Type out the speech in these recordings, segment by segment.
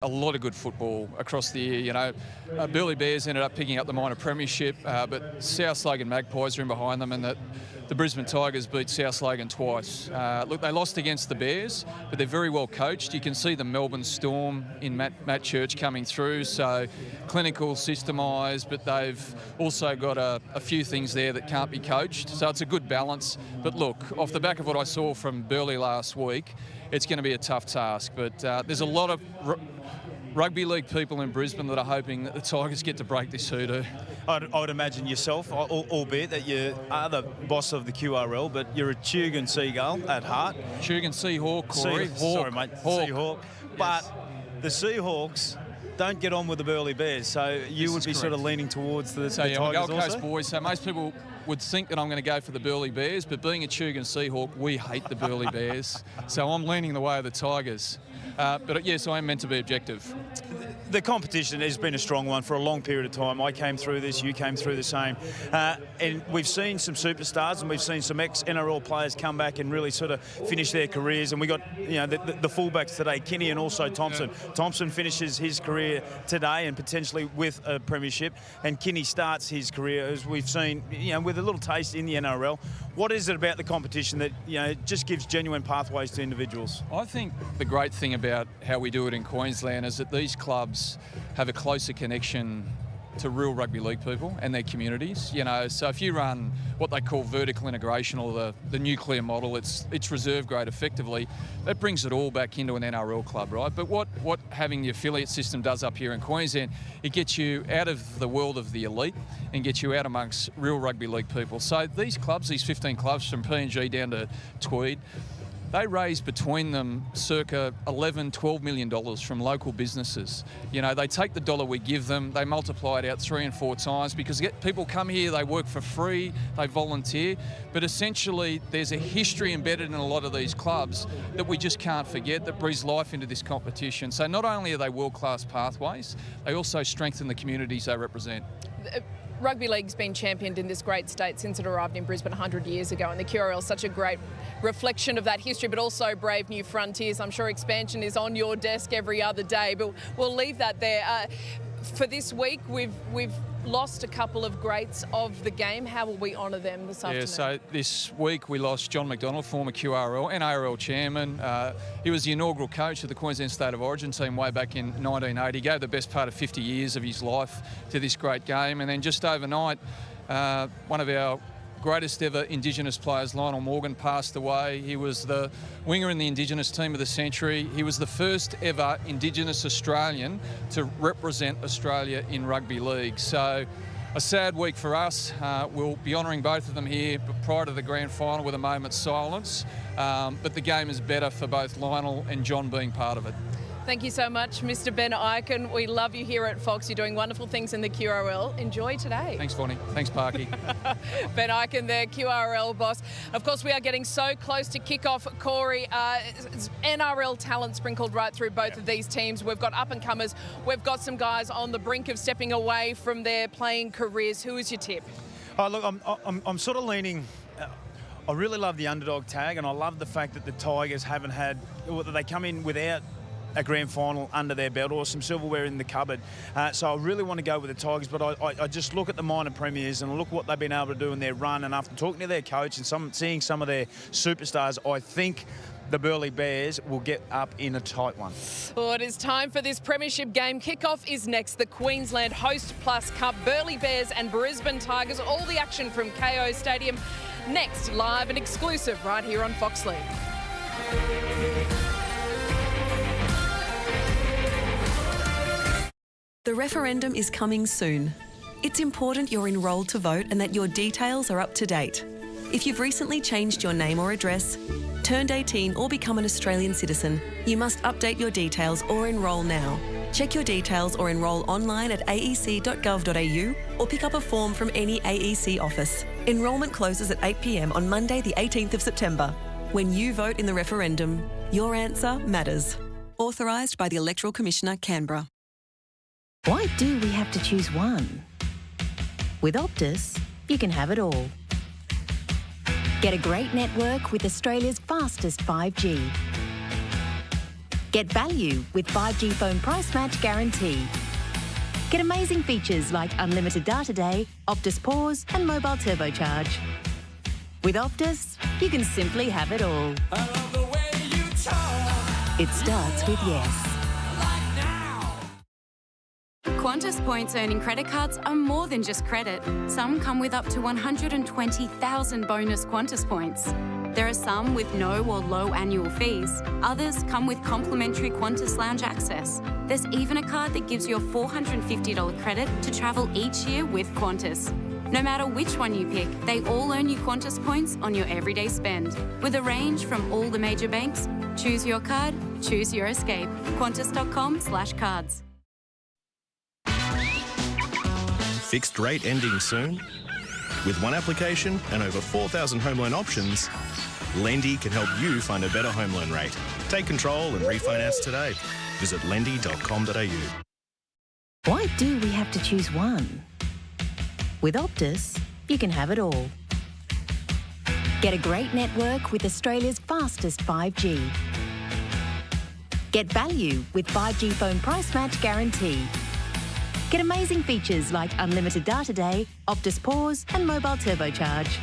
A lot of good football across the year, you know. Burleigh Bears ended up picking up the minor premiership, but South Logan Magpies are in behind them, and the Brisbane Tigers beat South Logan twice. Look, they lost against the Bears, but they're very well coached. You can see the Melbourne Storm in Matt Church coming through, so clinical, systemised, but they've also got a few things there that can't be coached, so it's a good balance. But look, off the back of what I saw from Burleigh last week, it's going to be a tough task, but there's a lot of rugby league people in Brisbane that are hoping that the Tigers get to break this hoodoo. I would imagine yourself, albeit that you are the boss of the QRL, but you're a Tugun Seagull at heart. Tugun Seahawk, Corey. Sorry, mate. Seahawk. But Yes. the Seahawks don't get on with the Burleigh Bears, so you would be sort of leaning towards the So, the yeah, Tigers I'm a Gold Coast also? boy, so most people would think that I'm going to go for the Burleigh Bears, but being a Tugun Seahawk, we hate the Burleigh Bears, so I'm leaning the way of the Tigers. But yes, I am meant to be objective. The competition has been a strong one for a long period of time. I came through this, you came through the same. And we've seen some superstars and we've seen some ex-NRL players come back and really sort of finish their careers. And we got, you know, the fullbacks today, Kinney and also Thompson. Yeah. Thompson finishes his career today and potentially with a premiership. And Kinney starts his career, as we've seen, you know, with a little taste in the NRL. What is it about the competition that, you know, just gives genuine pathways to individuals? I think the great thing about how we do it in Queensland is that these clubs have a closer connection to real rugby league people and their communities. You know, so if you run what they call vertical integration or the nuclear model, it's reserve grade effectively, that brings it all back into an NRL club, right? But what having the affiliate system does up here in Queensland, it gets you out of the world of the elite and gets you out amongst real rugby league people. So these clubs, these 15 clubs from PNG down to Tweed, they raise between them circa $11, $12 million from local businesses. You know, they take the dollar we give them, they multiply it out 3 and 4 times because people come here, they work for free, they volunteer, but essentially there's a history embedded in a lot of these clubs that we just can't forget that breathes life into this competition. So not only are they world-class pathways, they also strengthen the communities they represent. Rugby league's been championed in this great state since it arrived in Brisbane 100 years ago, and the QRL is such a great reflection of that history, but also brave new frontiers. I'm sure expansion is on your desk every other day, but we'll leave that there. For this week, we've lost a couple of greats of the game. How will we honour them this afternoon? Yeah, so this week we lost John McDonald, former QRL and ARL chairman. He was the inaugural coach of the Queensland State of Origin team way back in 1980. He gave the best part of 50 years of his life to this great game. And then just overnight, one of our greatest ever Indigenous players, Lionel Morgan, passed away. He was the winger in the Indigenous team of the century. He was the first ever Indigenous Australian to represent Australia in rugby league. So a sad week for us. We'll be honouring both of them here prior to the grand final with a moment's silence. But the game is better for both Lionel and John being part of it. Thank you so much, Mr. Ben Ikin. We love you here at Fox. You're doing wonderful things in the QRL. Enjoy today. Thanks, Bonnie. Thanks, Parky. Ben Ikin there, QRL boss. Of course, we are getting so close to kick-off, Corey. NRL talent sprinkled right through both of these teams. We've got up-and-comers. We've got some guys on the brink of stepping away from their playing careers. Who is your tip? Oh, look, I'm sort of leaning... I really love the underdog tag, and I love the fact that the Tigers haven't had... that they come in without a grand final under their belt or some silverware in the cupboard. So I really want to go with the Tigers, but I just look at the minor premiers and look what they've been able to do in their run, and after talking to their coach and seeing some of their superstars, I think the Burleigh Bears will get up in a tight one. Well, it is time for this premiership game. Kickoff is next. The Queensland Hotplus Cup, Burleigh Bears and Brisbane Tigers. All the action from KO Stadium. Next, live and exclusive right here on Fox League. The referendum is coming soon. It's important you're enrolled to vote and that your details are up to date. If you've recently changed your name or address, turned 18 or become an Australian citizen, you must update your details or enrol now. Check your details or enrol online at aec.gov.au or pick up a form from any AEC office. Enrolment closes at 8 p.m. on Monday the 18th of September. When you vote in the referendum, your answer matters. Authorised by the Electoral Commissioner, Canberra. Why do we have to choose one? With Optus, you can have it all. Get a great network with Australia's fastest 5G. Get value with 5G phone price match guarantee. Get amazing features like unlimited data day, Optus pause and mobile turbocharge. With Optus, you can simply have it all. I love the way you talk. It starts with yes. Qantas points earning credit cards are more than just credit. Some come with up to 120,000 bonus Qantas points. There are some with no or low annual fees. Others come with complimentary Qantas lounge access. There's even a card that gives you a $450 credit to travel each year with Qantas. No matter which one you pick, they all earn you Qantas points on your everyday spend. With a range from all the major banks, choose your card, choose your escape. Qantas.com/cards. Fixed rate ending soon? With one application and over 4,000 home loan options, Lendy can help you find a better home loan rate. Take control and refinance today. Visit lendy.com.au. Why do we have to choose one? With Optus, you can have it all. Get a great network with Australia's fastest 5G. Get value with 5G phone price match guarantee. Get amazing features like unlimited data day, Optus pause and mobile turbocharge.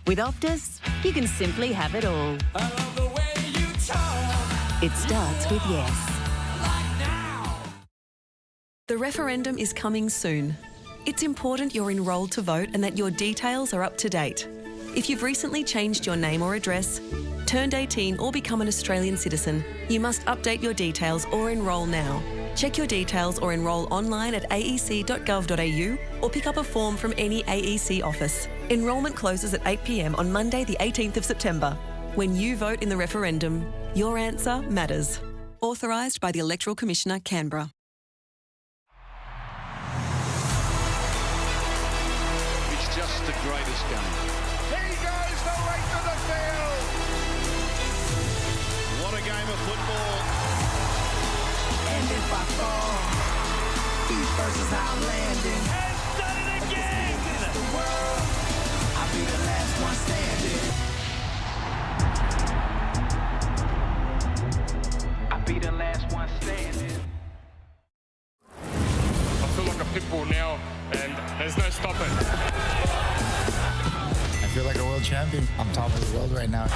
With Optus, you can simply have it all. I love the way you talk. It starts with yes. Like now. The referendum is coming soon. It's important you're enrolled to vote and that your details are up to date. If you've recently changed your name or address, turned 18 or become an Australian citizen, you must update your details or enrol now. Check your details or enrol online at aec.gov.au or pick up a form from any AEC office. Enrolment closes at 8 p.m. on Monday the 18th of September. When you vote in the referendum, your answer matters. Authorised by the Electoral Commissioner, Canberra. It's just the greatest game. He goes the length of the field. What a game of football. And if I fall, feet first is how I'm landing. Has done it again. Against the world, I'll be the last one standing. I'll be the last one standing. I feel like a pit bull now, and there's no stopping. I feel like a world champion. I'm top of the world right now.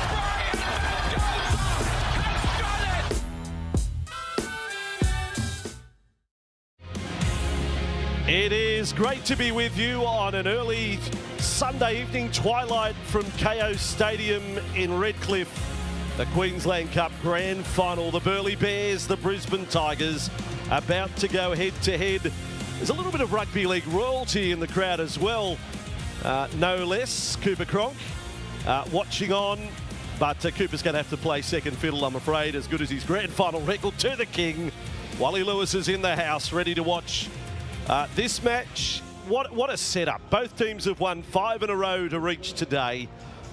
It is great to be with you on an early Sunday evening twilight from KO Stadium in Redcliffe. The Queensland Cup Grand Final. The Burleigh Bears, the Brisbane Tigers, about to go head-to-head. There's a little bit of rugby league royalty in the crowd as well. No less, Cooper Cronk watching on. But Cooper's going to have to play second fiddle, I'm afraid, as good as his grand final record to the King. Wally Lewis is in the house, ready to watch this match. What a setup. Both teams have won 5 in a row to reach today.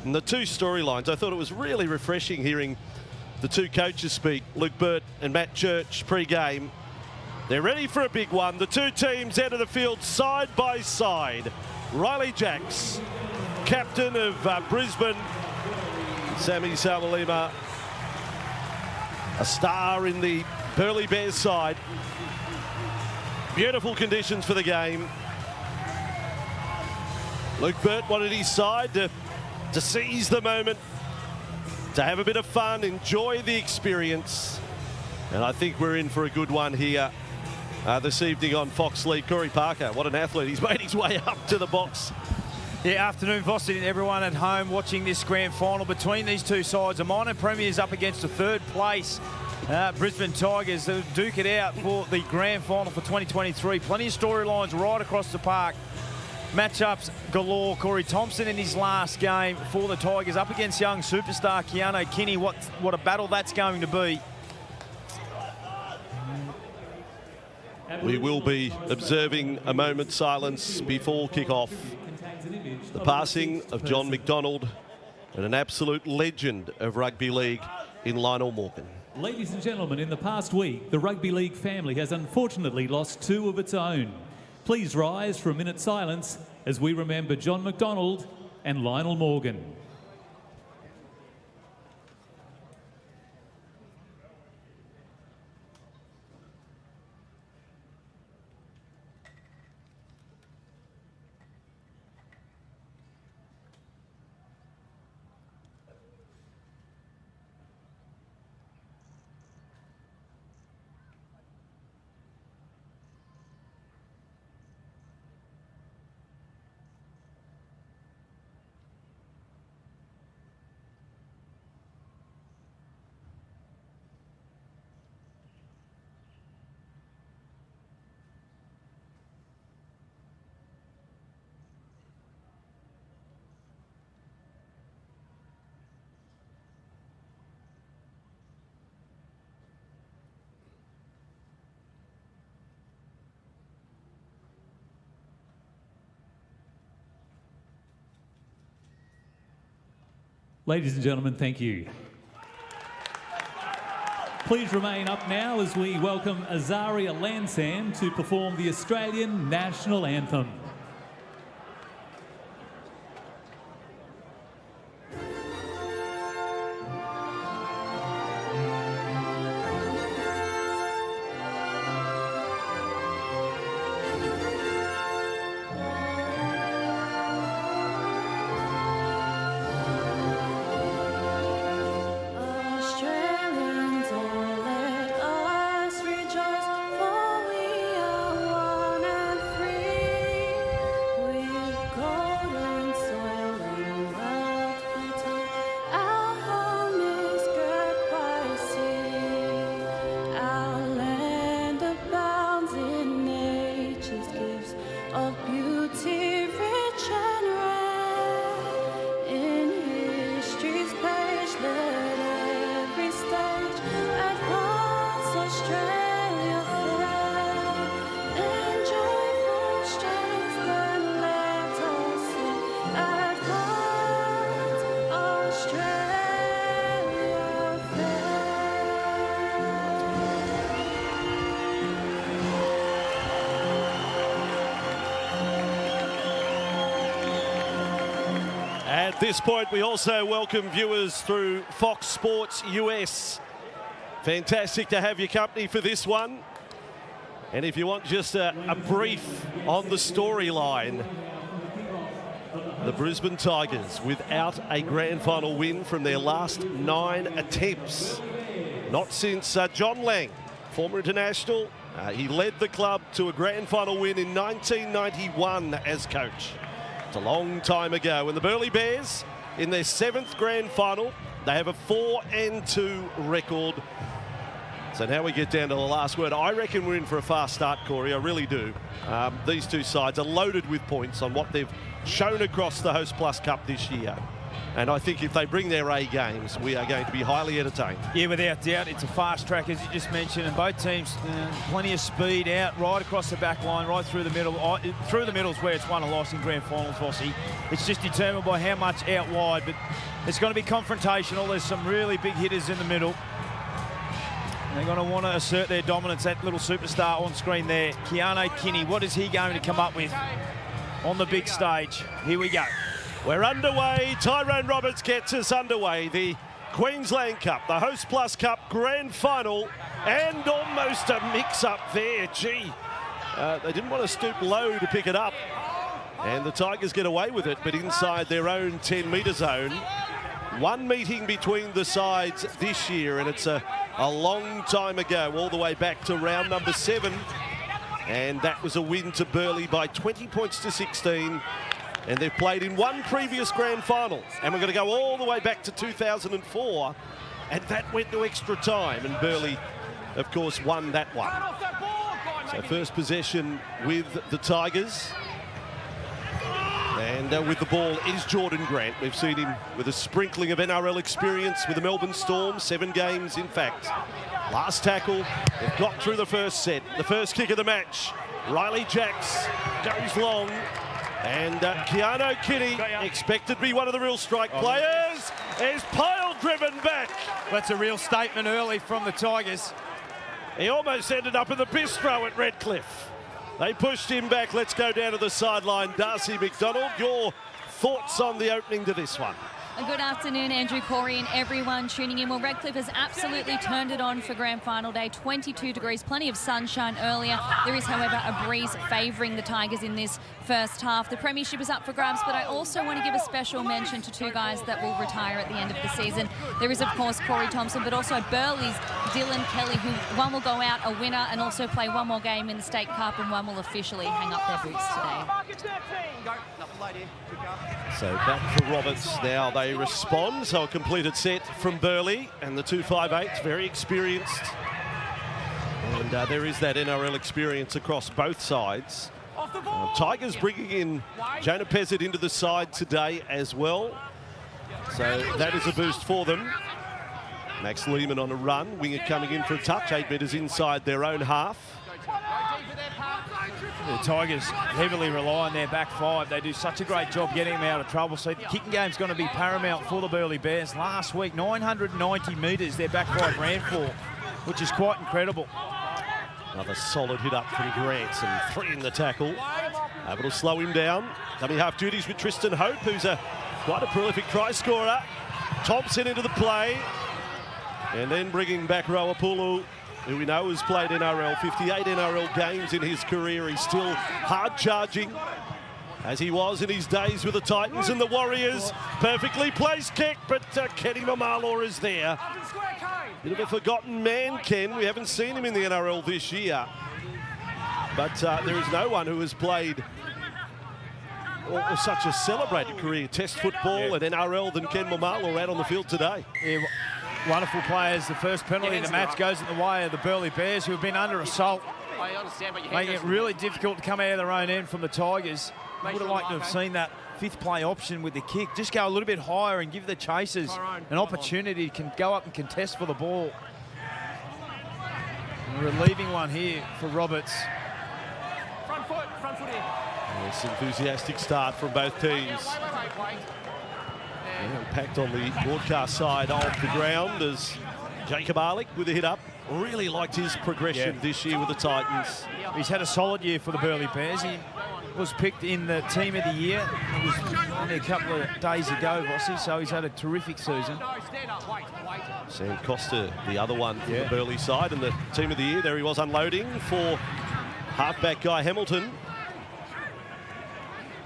And the two storylines, I thought it was really refreshing hearing the two coaches speak, Luke Burt and Matt Church, pre-game. They're ready for a big one. The two teams enter the field side by side. Riley Jacks, captain of Brisbane. Sammy Salmalima, a star in the Burleigh Bears side. Beautiful conditions for the game. Luke Burt wanted his side to seize the moment, to have a bit of fun, enjoy the experience. And I think we're in for a good one here this evening on Fox League. Corey Parker, what an athlete. He's made his way up to the box. Yeah, afternoon, Vossi, and everyone at home watching this grand final between these two sides. The minor premiers up against the third place Brisbane Tigers. They'll duke it out for the grand final for 2023. Plenty of storylines right across the park. Matchups galore. Corey Thompson in his last game for the Tigers up against young superstar Keanu Kinney. What a battle that's going to be. We will be observing a moment's silence before kick-off. The passing of John McDonald and an absolute legend of rugby league in Lionel Morgan. Ladies and gentlemen, in the past week, the rugby league family has unfortunately lost 2 of its own. Please rise for a minute's silence as we remember John McDonald and Lionel Morgan. Ladies and gentlemen, thank you. Please remain up now as we welcome Azaria Lansam to perform the Australian National Anthem. At this point, we also welcome viewers through Fox Sports US. Fantastic to have your company for this one. And if you want just a brief on the storyline, the Brisbane Tigers without a grand final win from their last 9 attempts. Not since John Lang, former international. He led the club to a grand final win in 1991 as coach. It's a long time ago. And the Burleigh Bears, in their 7th grand final, they have a 4-2 record. So now we get down to the last word. I reckon we're in for a fast start, Corey. I really do. These two sides are loaded with points on what they've shown across the Hotplus Cup this year. And I think if they bring their A games, we are going to be highly entertained. Yeah, without doubt. It's a fast track, as you just mentioned, and both teams, plenty of speed out, right across the back line, right through the middle. Through the middle is where it's won or lost in grand finals, Vossi. It's just determined by how much out wide, but it's going to be confrontational. There's some really big hitters in the middle. And they're going to want to assert their dominance. That little superstar on screen there, Keanu Kinney, what is he going to come up with on the big stage? Here we go. We're underway. Tyrone Roberts gets us underway. The Queensland Cup, the Hotplus Cup Grand Final, and almost a mix-up there. Gee, they didn't want to stoop low to pick it up. And the Tigers get away with it, but inside their own 10-metre zone. One meeting between the sides this year, and it's a long time ago, all the way back to round number 7. And that was a win to Burleigh by 20 points to 16. And they've played in one previous grand final. And we're going to go all the way back to 2004. And that went to extra time. And Burleigh, of course, won that one. So first possession with the Tigers. And with the ball is Jordan Grant. We've seen him with a sprinkling of NRL experience with the Melbourne Storm. 7 games, in fact. Last tackle. They've got through the first set. The first kick of the match. Riley Jacks goes long. And Keanu Kinney, expected to be one of the real strike players, is pile-driven back. That's a real statement early from the Tigers. He almost ended up in the bistro at Redcliffe. They pushed him back. Let's go down to the sideline. Darcy McDonald, your thoughts on the opening to this one? Good afternoon, Andrew, Corey and everyone tuning in. Well, Redcliffe has absolutely turned it on for grand final day. 22 degrees, plenty of sunshine earlier. There is, however, a breeze favouring the Tigers in this first half. The premiership is up for grabs, but I also want to give a special mention to 2 guys that will retire at the end of the season. There is, of course, Corey Thompson, but also Burleigh's Dylan Kelly, who one will go out a winner and also play one more game in the State Cup, and one will officially hang up their boots today. So back for Roberts now. They respond. So a completed set from Burleigh, and the 258's very experienced. And there is that NRL experience across both sides. Tigers bringing in Jonah Pezzett into the side today as well. So that is a boost for them. Max Lehman on a run. Winger coming in for a touch. 8 metres inside their own half. The Tigers heavily rely on their back five. They do such a great job getting them out of trouble. So the kicking game's going to be paramount for the Burleigh Bears. Last week, 990 metres their back five ran for, which is quite incredible. Another solid hit up from Grant, and 3 in the tackle. Able to slow him down. Dummy half duties with Tristan Hope, who's quite a prolific try scorer. Thompson into the play. And then bringing back Rawapulu, who we know has played NRL, 58 NRL games in his career. He's still hard charging, as he was in his days with the Titans and the Warriors. Perfectly placed kick, but Kenny Mamala is there. Bit of a forgotten man, Ken. We haven't seen him in the NRL this year. But there is no one who has played or such a celebrated career, Test football and NRL, than Ken Mamala out on the field today. Yeah, wonderful players. The first penalty of the match goes in the way of the Burleigh Bears, who have been under assault, making it really difficult to come out of their own end from the Tigers. Would have liked to have seen that 5th play option with the kick. Just go a little bit higher and give the chasers an opportunity to go up and contest for the ball. And relieving one here for Roberts. Front foot in. Yes, enthusiastic start from both teams. Packed on the broadcast side of the ground as Jacob Arlick with a hit up. Really liked his progression this year with the Titans. He's had a solid year for the Burleigh Bears. He was picked in the team of the year. It was only a couple of days ago, Vossi, so he's had a terrific season. Sam Costa, the other one from the Burleigh side, and the team of the year. There he was unloading for halfback Guy Hamilton.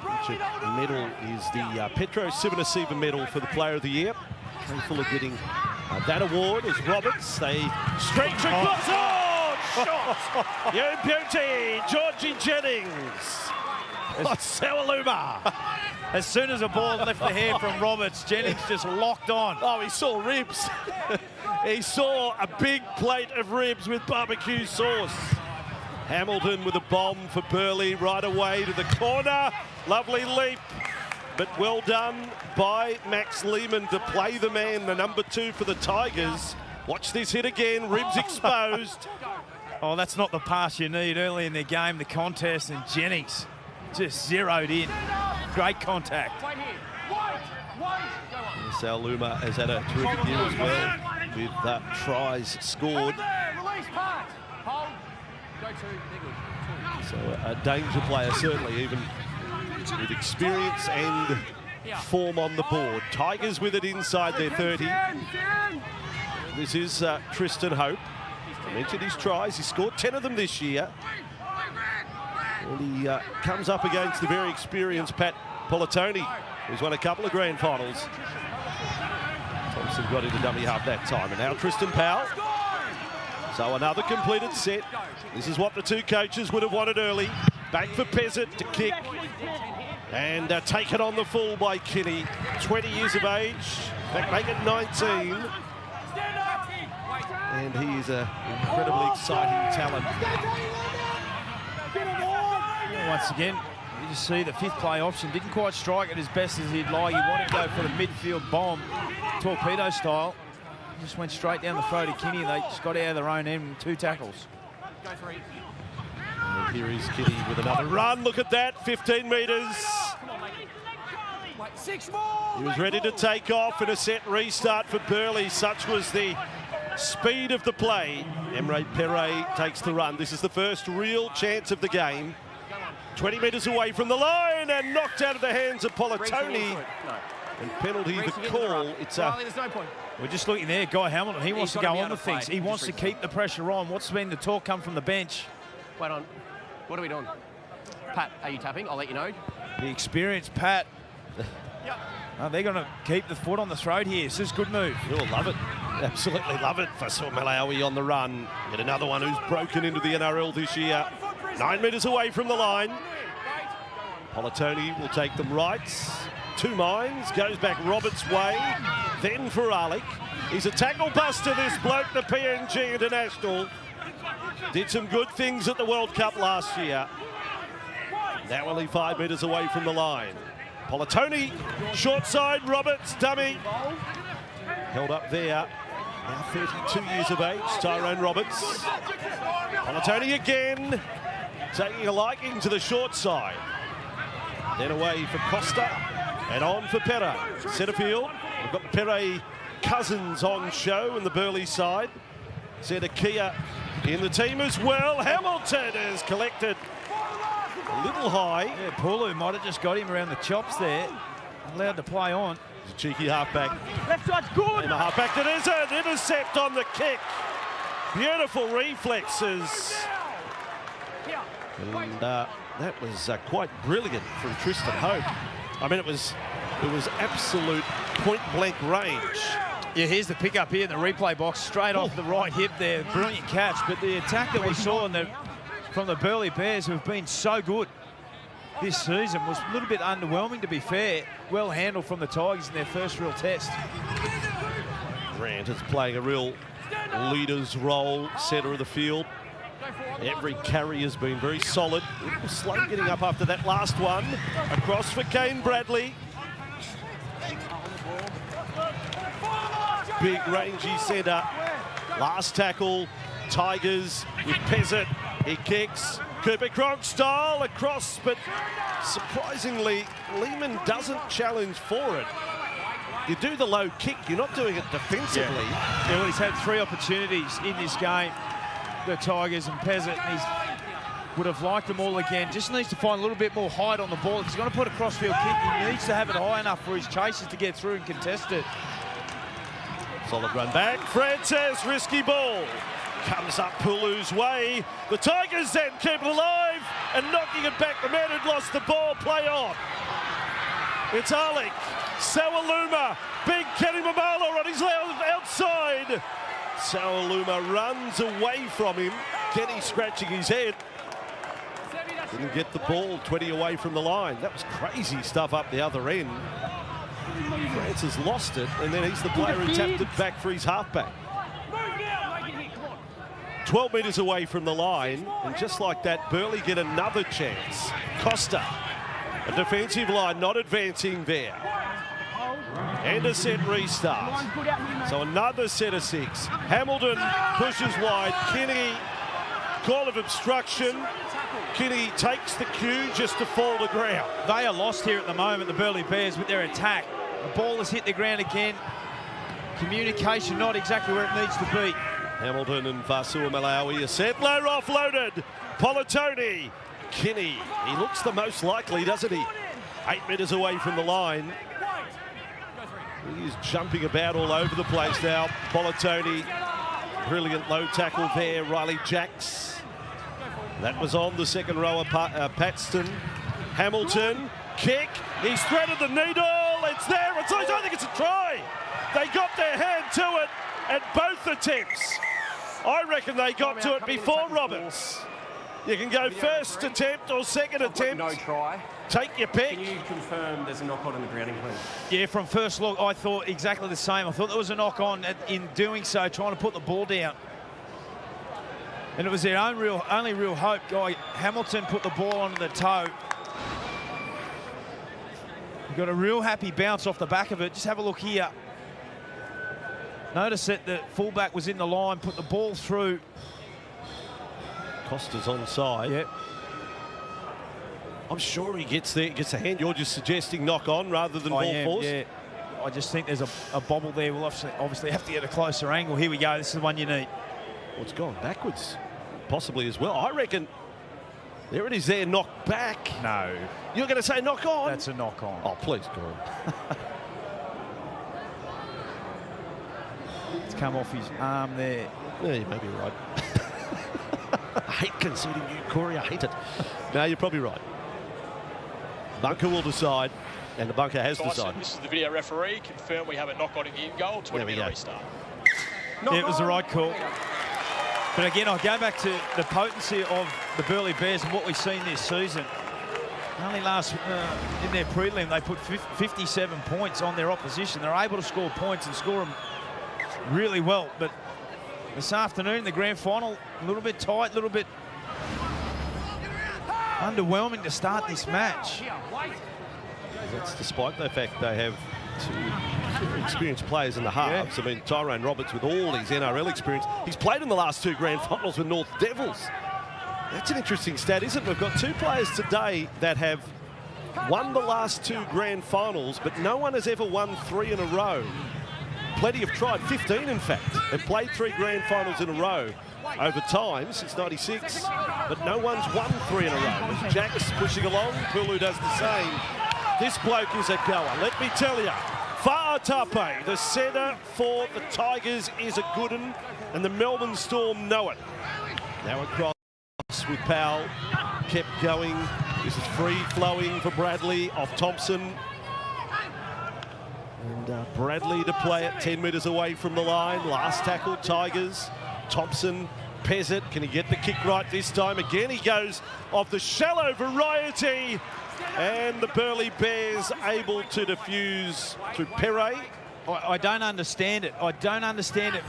Which medal is the Petro Sivanasiva medal for the Player of the Year. Capable of getting that award as Roberts. They stretch across. Oh, shot! You beauty, Georgie Jennings. Sawaluma. As soon as the ball left the hand from Roberts, Jennings just locked on. Oh, he saw ribs. He saw a big plate of ribs with barbecue sauce. Hamilton with a bomb for Burleigh right away to the corner. Lovely leap, but well done by Max Lehman to play the man, the number 2 for the Tigers. Watch this hit again, ribs exposed. Oh, that's not the pass you need early in the game, the contest, and Jennings just zeroed in. Great contact. Sal Luma has had a terrific year as well, with tries scored. So a danger player, certainly, even with experience and form on the board. Tigers with it inside their 30. This is Tristan Hope. I mentioned his tries. He scored 10 of them this year. And he comes up against the very experienced Pat Politoni, who's won a couple of grand finals. Thompson got into dummy half that time. And now Tristan Powell. So another completed set. This is what the two coaches would have wanted early. Back for Pezzett to kick. And taken on the full by Kinney. 20 years of age. In fact, make it 19. And he is an incredibly exciting talent. Once again, you just see the 5th play option. Didn't quite strike it as best as he'd like. He wanted to go for the midfield bomb, torpedo style. Just went straight down the throat of Kinney. They just got out of their own end with 2 tackles. And here is Kinney with another run. Look at that, 15 metres. He was ready to take off in a set restart for Burleigh. Such was the speed of the play. Emre Pere takes the run. This is the first real chance of the game. 20 metres away from the line and knocked out of the hands of Politoni. And penalty, the call. It's there's no point. We're just looking there, Guy Hamilton. He wants to go on with things. He wants to keep the pressure on. What's been the talk come from the bench? Wait on. What are we doing? Pat, are you tapping? I'll let you know. The experienced Pat. They're going to keep the foot on the throat here. This is a good move. You'll love it. Absolutely love it for Malawi on the run. Yet another one who's broken into the NRL this year. 9 metres away from the line. Politoni will take them right. 2 minds, goes back Roberts' way. Then for Arlick. He's a tackle buster, this bloke, the PNG International. Did some good things at the World Cup last year. Now only 5 metres away from the line. Politoni, short side, Roberts, dummy. Held up there. Now 32 years of age, Tyrone Roberts. Polatoni again, taking a liking to the short side. Then away for Costa, and on for Pere. Centre field, we've got Pere Cousins on show in the Burleigh side. Centre Kia in the team as well. Hamilton is collected a little high. Yeah, Pulu might have just got him around the chops there. Allowed to play on. It's a cheeky halfback. Left side's good. And the halfback, that is an intercept on the kick. Beautiful reflexes. And that was quite brilliant from Tristan Hope. I mean, it was absolute point-blank range. Yeah, here's the pickup here in the replay box, straight off the right hip there. Brilliant catch, but the attack that we saw from the Burleigh Bears, who have been so good this season, was a little bit underwhelming, to be fair. Well handled from the Tigers in their first real test. Grant is playing a real leader's role, centre of the field. Every carry has been very solid. A little slow getting up after that last one. Across for Kane Bradley. Big rangy centre. Last tackle, Tigers with Pezzett. He kicks. Cooper Cronk style across, but surprisingly, Lehman doesn't challenge for it. You do the low kick, you're not doing it defensively. Yeah, well, he's had 3 opportunities in this game, the Tigers, and Pezzett, and he would have liked them all again. Just needs to find a little bit more height on the ball. If he's going to put a crossfield kick, he needs to have it high enough for his chasers to get through and contest it. Solid run back. Francis, risky ball. Comes up Pulu's way. The Tigers then keep it alive and knocking it back. The man who'd lost the ball, play on. It's Alec. Sawaluma. Big Kenny Mamala on his outside. Sawaluma runs away from him. Kenny scratching his head. Didn't get the ball 20 away from the line. That was crazy stuff up the other end. Francis lost it, and then he's the player who tapped it back for his halfback. 12 metres away from the line, and just like that, Burleigh get another chance. Costa, a defensive line not advancing there. And a set restart. So another set of 6. Hamilton pushes wide. Kinney, call of obstruction. Kinney takes the cue just to fall to ground. They are lost here at the moment, the Burleigh Bears, with their attack. The ball has hit the ground again. Communication not exactly where it needs to be. Hamilton and Vasua Malawi, a settler offloaded. Polatoni, Kinney, he looks the most likely, doesn't he? 8 metres away from the line. He is jumping about all over the place now. Polatoni, brilliant low tackle there. Riley Jacks. That was on the second rower, Paxton. Hamilton, kick. He's threaded the needle. It's there. I don't think it's a try. They got their hand to it at both attempts. I reckon they got to it before Roberts. You can go first attempt or second attempt. No try. Take your pick. Can you confirm there's a knock-on in the grounding, please? Yeah, from first look, I thought exactly the same. I thought there was a knock-on in doing so, trying to put the ball down. And it was their only real hope. Hamilton put the ball onto the toe. He got a real happy bounce off the back of it. Just have a look here. Notice that the fullback was in the line, put the ball through. Costa's onside. Yep. I'm sure he gets there, gets a hand. You're just suggesting knock on rather than ball force? Yeah. I just think there's a bobble there. We'll obviously have to get a closer angle. Here we go. This is the one you need. Well, it's gone backwards, possibly as well. I reckon there it is there, knock back. No. You're going to say knock on? That's a knock on. Oh, please, go on. It's come off his arm there. Yeah, you may be right. I hate conceding you, Corey. I hate it. No, you're probably right. Bunker will decide, and the bunker has decided. This is the video referee. Confirm we have a knock-on in the in-goal. 20-minute restart. Yeah, it was the right call. But again, I'll go back to the potency of the Burleigh Bears and what we've seen this season. Only in their prelim, they put 57 points on their opposition. They're able to score points and score them really well. But this afternoon, the grand final, a little bit tight, a little bit underwhelming to start this match. That's despite the fact they have experienced players in the halves. I mean, Tyrone Roberts, with all his NRL experience, he's played in the last 2 grand finals with North Devils. That's an interesting stat, isn't it? We've got 2 players today that have won the last 2 grand finals, but no one has ever won 3 in a row. Plenty have tried, 15 in fact, have played 3 grand finals in a row over time since '96, but no one's won 3 in a row. As Jack's pushing along, Pulu does the same. This bloke is a goer, let me tell you. Fa'atape, the centre for the Tigers, is a good one, and the Melbourne Storm know it. Now across with Powell, kept going. This is free-flowing for Bradley off Thompson. And Bradley to play it 10 metres away from the line. Last tackle, Tigers. Thompson, Pezzett, can he get the kick right this time? Again, he goes off the shallow variety. And the Burleigh Bears able to defuse through Perret. I don't understand it. I don't understand it.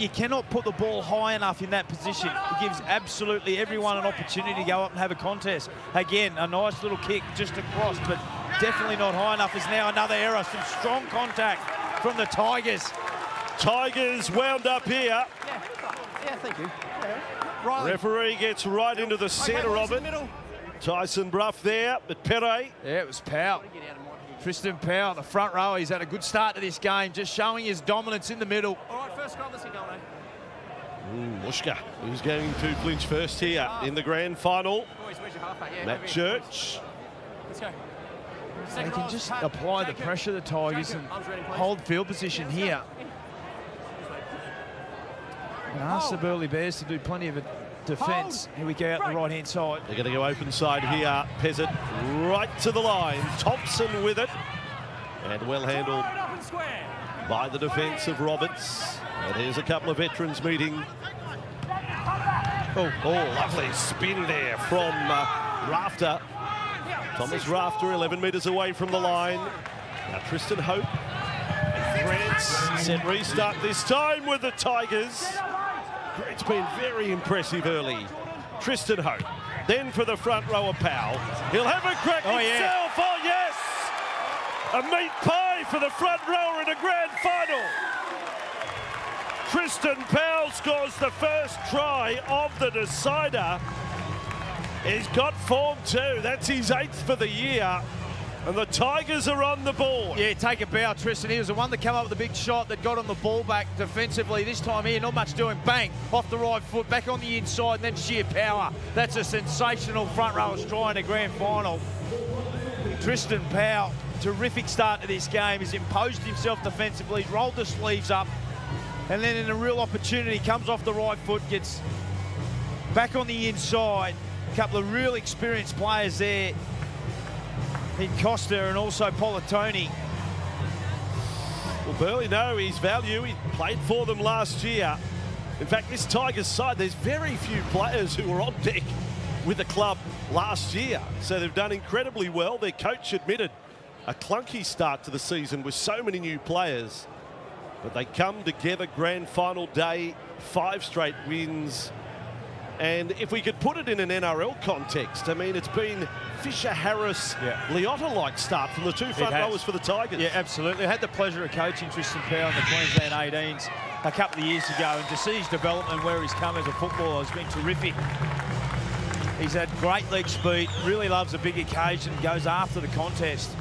You cannot put the ball high enough in that position. It gives absolutely everyone an opportunity to go up and have a contest. Again, a nice little kick just across, but definitely not high enough. Is now another error. Some strong contact from the Tigers. Tigers wound up here. Yeah, thank you. Right. Referee gets right into the centre of it. Tyson Brough there, but Perret. Yeah, it was Powell. Tristan Powell, the front row. He's had a good start to this game, just showing his dominance in the middle. All right, first scrum, let's get going, eh? Mushka, who's going to flinch first here in the grand final. Boys, where's your halfback? Yeah, Matt Church. Let's go. They can just apply the pressure, the Tigers, and hold field position here. And ask the Burleigh Bears to do plenty of defence. Here we go out the right-hand side. They're going to go open side here. Pezzett right to the line. Thompson with it. And well handled by the defence of Roberts. And here's a couple of veterans meeting. Oh, lovely spin there from Rafter. Thomas Rafter, 11 metres away from the line. Now Tristan Hope. Grant's set restart this time with the Tigers. Grant's been very impressive early. Tristan Hope. Then for the front rower, Powell. He'll have a crack himself. Oh, yes! A meat pie for the front rower in a grand final. Tristan Powell scores the first try of the decider. He's got form too. That's his 8th for the year. And the Tigers are on the board. Yeah, take a bow, Tristan. He was the one that came up with a big shot that got on the ball back defensively. This time here, not much doing. Bang, off the right foot, back on the inside, and then sheer power. That's a sensational front rower's try in a grand final. Tristan Powell, terrific start to this game. He's imposed himself defensively, he's rolled the sleeves up, and then in a real opportunity, comes off the right foot, gets back on the inside. A couple of real experienced players there in Costa and also Polatoni. Well, Burleigh know his value. He played for them last year. In fact, this Tigers side, there's very few players who were on deck with the club last year. So they've done incredibly well. Their coach admitted a clunky start to the season with so many new players. But they come together grand final day, 5 straight wins. And if we could put it in an NRL context, I mean, it's been Fisher-Harris, Liotta-like start from the 2 front rowers for the Tigers. Yeah, absolutely. I had the pleasure of coaching Tristan Powell in the Queensland 18s a couple of years ago, and to see his development where he's come as a footballer has been terrific. He's had great leg speed, really loves a big occasion, goes after the contest.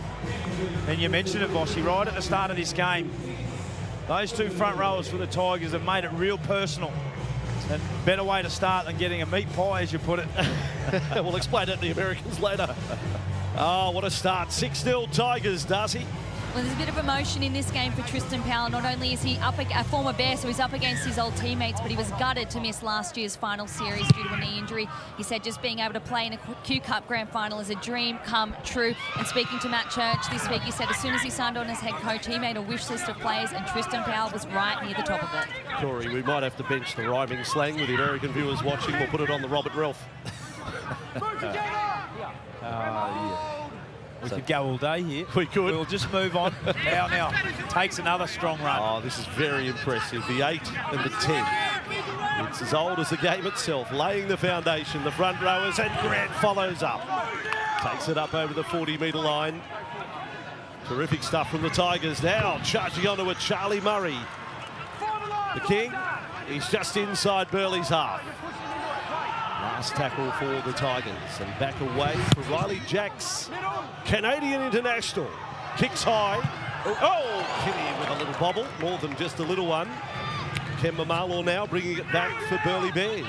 And you mentioned it, Vossi, right at the start of this game. Those 2 front rowers for the Tigers have made it real personal. And better way to start than getting a meat pie, as you put it. We'll explain it to the Americans later. Oh, what a start. 6-0 Tigers, Darcy. Well, there's a bit of emotion in this game for Tristan Powell. Not only is he a former Bear, so he's up against his old teammates, but he was gutted to miss last year's final series due to a knee injury. He said just being able to play in a Q Cup Grand Final is a dream come true. And speaking to Matt Church this week, he said as soon as he signed on as head coach, he made a wish list of players, and Tristan Powell was right near the top of it. Corey, we might have to bench the rhyming slang with the American viewers watching. We'll put it on the Robert Ralph. We could go all day here. We could. We'll just move on. Now takes another strong run. Oh, this is very impressive. The 8 and the 10. It's as old as the game itself. Laying the foundation. The front rowers, and Grant follows up. Takes it up over the 40-metre line. Terrific stuff from the Tigers. Now charging onto a Charlie Murray. The King, he's just inside Burleigh's half. Last tackle for the Tigers. And back away for Riley Jacks, Canadian international. Kicks high. Oh, Kitty with a little bobble, more than just a little one. Kemba Marlaw now bringing it back for Burleigh Bears.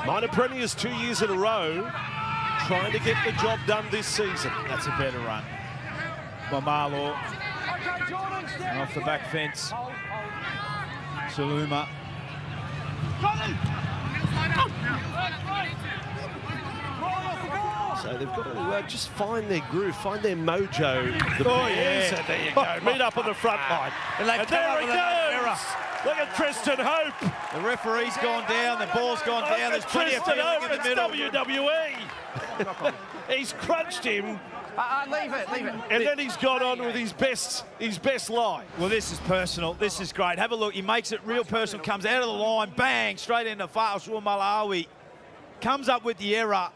Minor premiers 2 years in a row, trying to get the job done this season. That's a better run by Marlaw. And off the back fence, Saluma. So they've got to just find their groove, find their mojo. Oh, yeah. So there you go. Meet up on the front line. And there he goes. Look at Tristan Hope. The referee's gone down, the ball's gone down. There's plenty of feeling in the middle. WWE. He's crunched him. Leave it. And then he's gone on with his best line. Well, this is personal. This is great. Have a look. He makes it real personal. Comes out of the line, bang, straight into Fa'asuamaleaui. Malawi. Comes up with the error,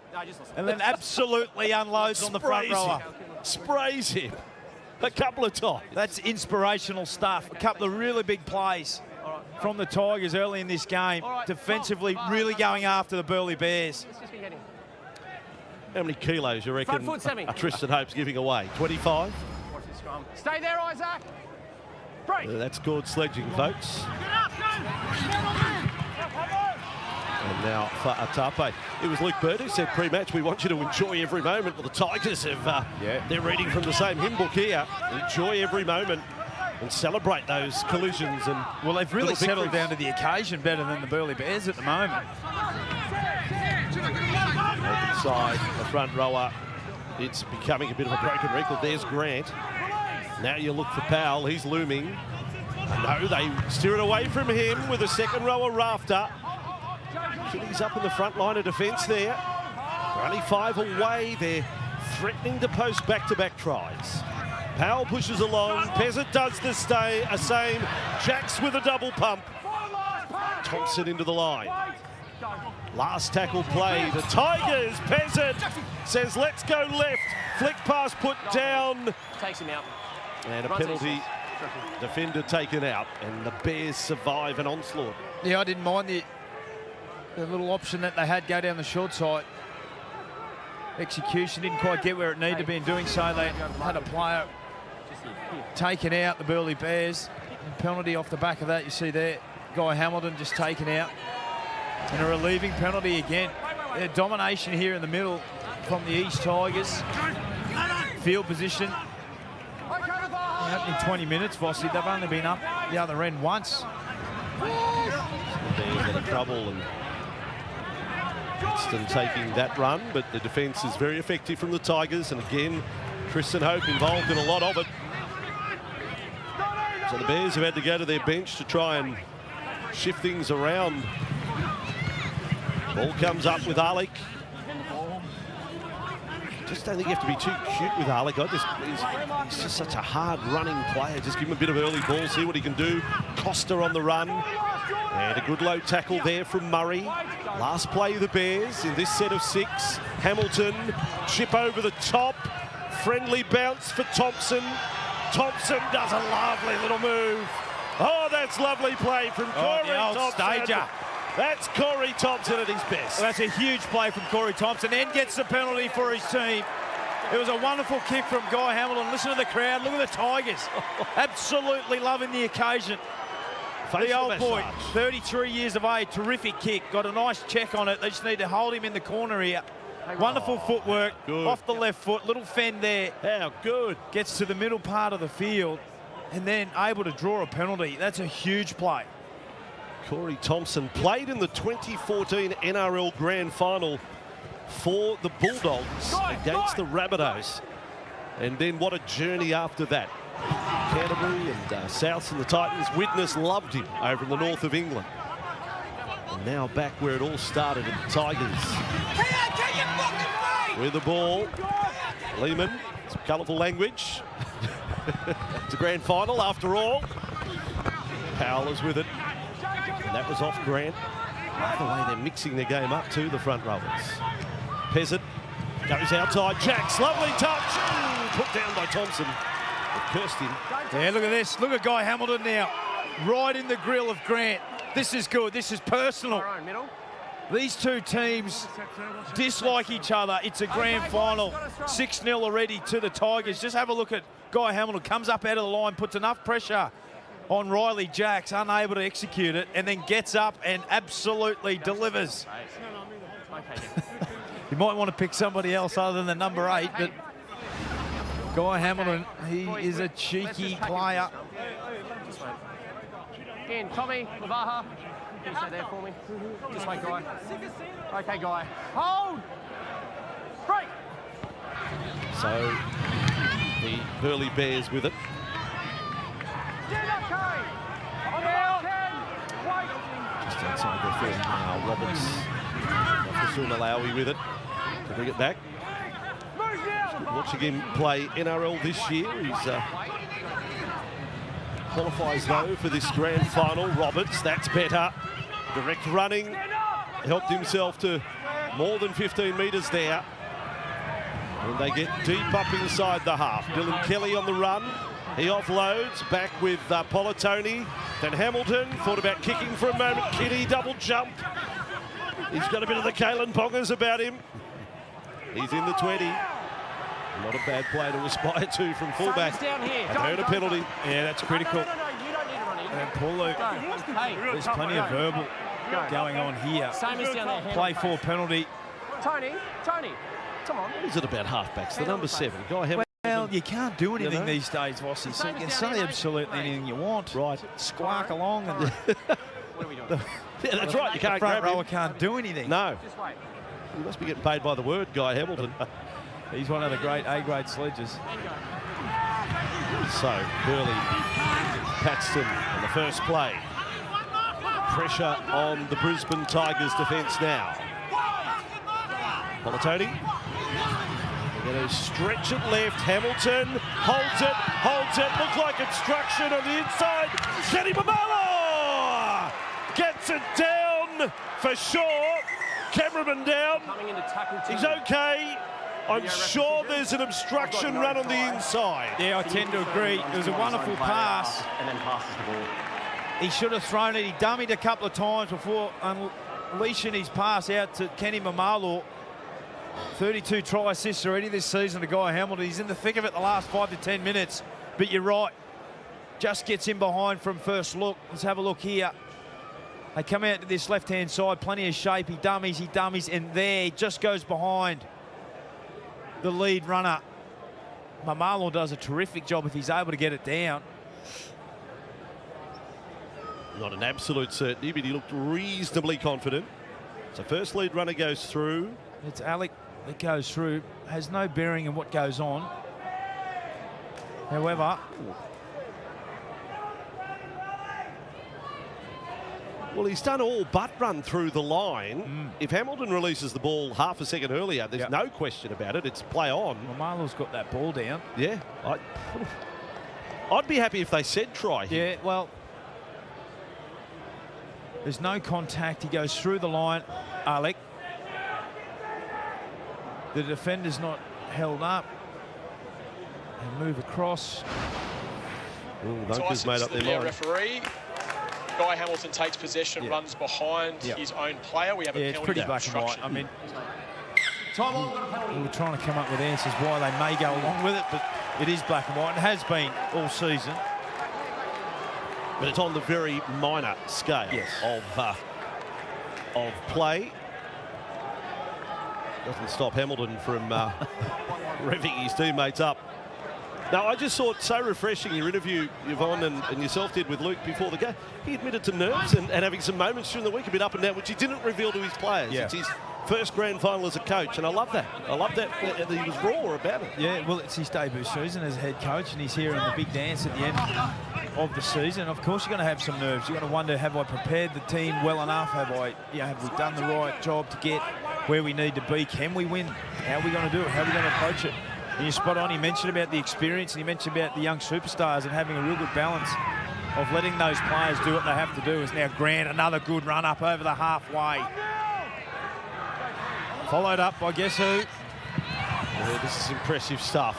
and then absolutely unloads on the front rower. Sprays him a couple of times. That's inspirational stuff. A couple of really big plays from the Tigers early in this game. Defensively, really going after the Burleigh Bears. How many kilos you reckon Tristan Hope's giving away? 25? Stay there, Isaac. Break. That's good sledging, folks. And now for Atape. It was Luke Bird who said pre-match, we want you to enjoy every moment. Well, the Tigers have, they're reading from the same hymn book here. Enjoy every moment and celebrate those collisions. And well, they've really settled down to the occasion better than the Burleigh Bears at the moment. Open side, the front rower. It's becoming a bit of a broken record. There's Grant. Now you look for Powell. He's looming. No, they steer it away from him with a second rower rafter. Kitty's up in the front line of defence there. They're only 5 away. They're threatening to post back-to-back tries. Powell pushes along. Pezzett does the same. Jacks with a double pump. Thompson into the line. Last tackle play. The Tigers. Pezzett says, let's go left. Flick pass put down. Takes him out. And a penalty. Defender taken out. And the Bears survive an onslaught. Yeah, I didn't mind the little option that they had go down the short side. Execution didn't quite get where it needed to be. In doing so, they had a player taken out, the Burleigh Bears. And penalty off the back of that, you see there. Guy Hamilton just taken out. And a relieving penalty again. Their domination here in the middle from the East Tigers. Field position. In 20 minutes, Vossi, they've only been up the other end once. Bears out of trouble, and Winston taking that run, but the defence is very effective from the Tigers, and again, Tristan Hope involved in a lot of it. So the Bears have had to go to their bench to try and shift things around. Ball comes up with Alec. Just don't think you have to be too cute with Alec. He's just such a hard-running player. Just give him a bit of early ball, see what he can do. Costa on the run. And a good low tackle there from Murray. Last play of the Bears in this set of 6. Hamilton, chip over the top. Friendly bounce for Thompson. Thompson does a lovely little move. Oh, that's lovely play from Corey Thompson. Stager. That's Corey Thompson at his best. Well, that's a huge play from Corey Thompson, and gets the penalty for his team. It was a wonderful kick from Guy Hamilton. Listen to the crowd. Look at the Tigers. Absolutely loving the occasion. The old boy, 33 years of age, terrific kick. Got a nice check on it. They just need to hold him in the corner here. Wonderful footwork, off the left foot, little fend there. How good. Gets to the middle part of the field and then able to draw a penalty. That's a huge play. Corey Thompson played in the 2014 NRL Grand Final for the Bulldogs against the Rabbitohs. And then what a journey after that. Canterbury and Souths and the Titans. Widnes loved him over in the north of England. And now back where it all started at the Tigers. With the ball. Lehman, some colourful language. It's a grand final after all. Powell is with it. And that was off Grant. The way they're mixing their game up too, the front rowers. Pezzett goes outside. Jacks, lovely touch. Put down by Thompson. Kirsten. Yeah, look at this. Look at Guy Hamilton now. Right in the grill of Grant. This is good. This is personal. These two teams dislike each other. It's a grand final. 6-0 already to the Tigers. Just have a look at Guy Hamilton. Comes up out of the line, puts enough pressure on Riley Jacks, unable to execute it, and then gets up and absolutely delivers. You might want to pick somebody else other than the number 8, but Guy Hamilton, he is a cheeky player. Again, Tommy, Lavaha. Can you stay there for me? Just wait, Guy. Okay, Guy. Hold! Break! So, the Burleigh Bears with it. Just outside their field now, Roberts. Officer Malawi with it to bring it back. Watching him play NRL this year. He's qualifies though for this grand final. Roberts, that's better. Direct running, helped himself to more than 15 metres there. And they get deep up inside the half. Dylan Kelly on the run. He offloads, back with Politoni. Then Hamilton, thought about kicking for a moment. Kitty, double jump. He's got a bit of the Kalen Pongers about him. He's in the 20. Not a bad play to aspire to from fullback. And heard a penalty. Yeah, that's critical. And Paulo, there's plenty of verbal going on here. Play for penalty. Tony, come on. What is it about halfbacks? The number 7. Guy Hamilton. Well, you can't do anything these days, Vossi. So you can say absolutely anything you want. Right. Squawk along. And What are we doing? Yeah, that's right. You can't front grab rower him. can't do anything. No. Just wait. He must be getting paid by the word, Guy Hamilton. He's one of the great A-grade sledges. So, Burleigh, Paxton on the first play. Pressure on the Brisbane Tigers defence now. Politoni. They're going to stretch it left. Hamilton holds it. Looks like obstruction on the inside. Kenny Mamala gets it down for sure. Cameraman down. He's okay. I'm sure there's an obstruction run on the inside. Yeah, I tend to agree. It was a wonderful pass. And then passes the ball. He should have thrown it. He dummied a couple of times before unleashing his pass out to Kenny Mamalo. 32 try assists already this season to Guy Hamilton. He's in the thick of it the last 5 to 10 minutes. But you're right. Just gets in behind from first look. Let's have a look here. They come out to this left-hand side. Plenty of shape. He dummies. And there he just goes behind the lead runner. Mamalo does a terrific job if he's able to get it down. Not an absolute certainty, but he looked reasonably confident. So first lead runner goes through. It's Alec that goes through. Has no bearing in what goes on. However, well, he's done all but run through the line. If Hamilton releases the ball half a second earlier, there's no question about it. It's play on. Mamalo's got that ball down. Yeah. I'd be happy if they said try here. Yeah, well, there's no contact. He goes through the line, Alec. The defender's not held up. And move across. Dunker's made up their mind. Referee. Guy Hamilton takes possession, runs behind his own player. We have a penalty. It's pretty black and white. I mean, we were trying to come up with answers why they may go along with it, but it is black and white. It has been all season. But it's on the very minor scale of play. Doesn't stop Hamilton from revving his teammates up. Now, I just thought so refreshing your interview, Yvonne, and yourself did with Luke before the game. He admitted to nerves and having some moments during the week, a bit up and down, which he didn't reveal to his players. Yeah. It's his first grand final as a coach, and I love that. I love that he was raw about it. Yeah, well, it's his debut season as a head coach, and he's here in the big dance at the end of the season. Of course, you're going to have some nerves. You're going to wonder, have I prepared the team well enough? Have we done the right job to get where we need to be? Can we win? How are we going to do it? How are we going to approach it? And you're spot on. He mentioned about the experience, and he mentioned about the young superstars and having a real good balance of letting those players do what they have to do. Is now Grant, another good run up over the halfway. Followed up by guess who? Yeah, this is impressive stuff.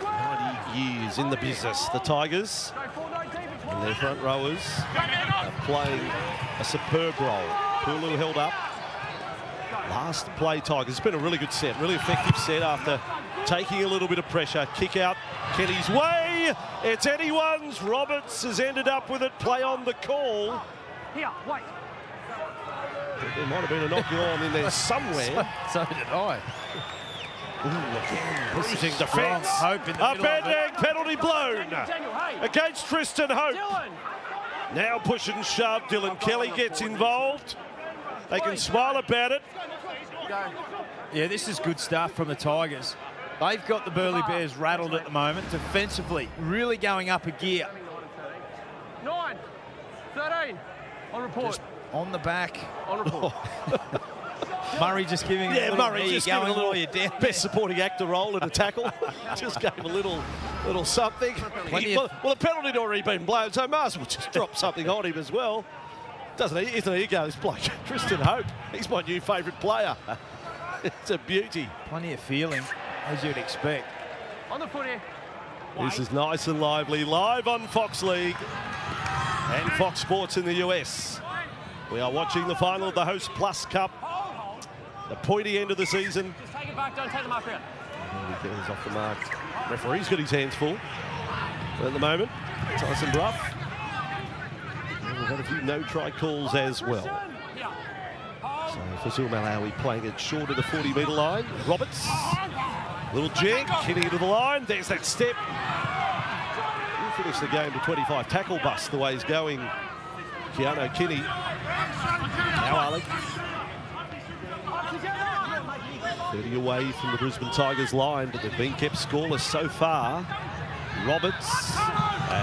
90 years in the business. The Tigers and their front rowers are playing a superb role. Burleigh held up. Last play, Tigers. It's been a really good set, really effective set after taking a little bit of pressure. Kick out Kenny's way. It's anyone's. Roberts has ended up with it. Play on the call. Here, wait. There might have been a knocking on in there somewhere. So did I. Bruising defence. Upending, penalty blown against Tristan Hope. Now push and shove. Dylan Kelly gets involved. They can smile about it. Yeah, this is good stuff from the Tigers. They've got the Burleigh Bears rattled at the moment. Defensively, really going up a gear. 9, 13, on report. Just on the back. On report. Murray just giving a little, Murray just giving a little best supporting actor role in a tackle. Just gave a little something. Well, the penalty had already been blown, so might as well just drop something on him as well. Doesn't he? Isn't he? Goes bloke. Tristan Hope. He's my new favourite player. It's a beauty. Plenty of feeling, as you'd expect. On the foot here. This is nice and lively. Live on Fox League and Fox Sports in the US. We are watching the final of the Hotplus Cup. The pointy end of the season. Just take it back, don't take the mark out. He's off the mark. Referee's got his hands full. But at the moment, Tyson Bruff. We've had a few no-try calls as well. So Fazul Malawi playing it short of the 40-metre line. Roberts, little jig, hitting it to the line. There's that step. He'll finish the game to 25. Tackle bust the way he's going. Keanu Kinney. Now Alec. 30 away from the Brisbane Tigers line, but they've been kept scoreless so far. Roberts,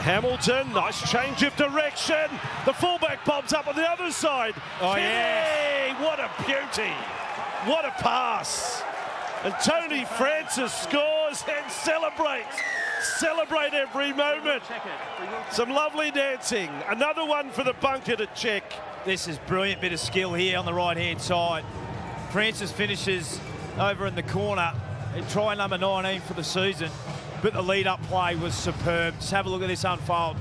Hamilton, nice change of direction. The fullback bobs up on the other side. Oh, yeah. What a beauty. What a pass. And Tony Francis scores and celebrates. Celebrate every moment. Some lovely dancing. Another one for the bunker to check. This is brilliant bit of skill here on the right-hand side. Francis finishes over in the corner and try number 19 for the season. But the lead-up play was superb. Just have a look at this unfold.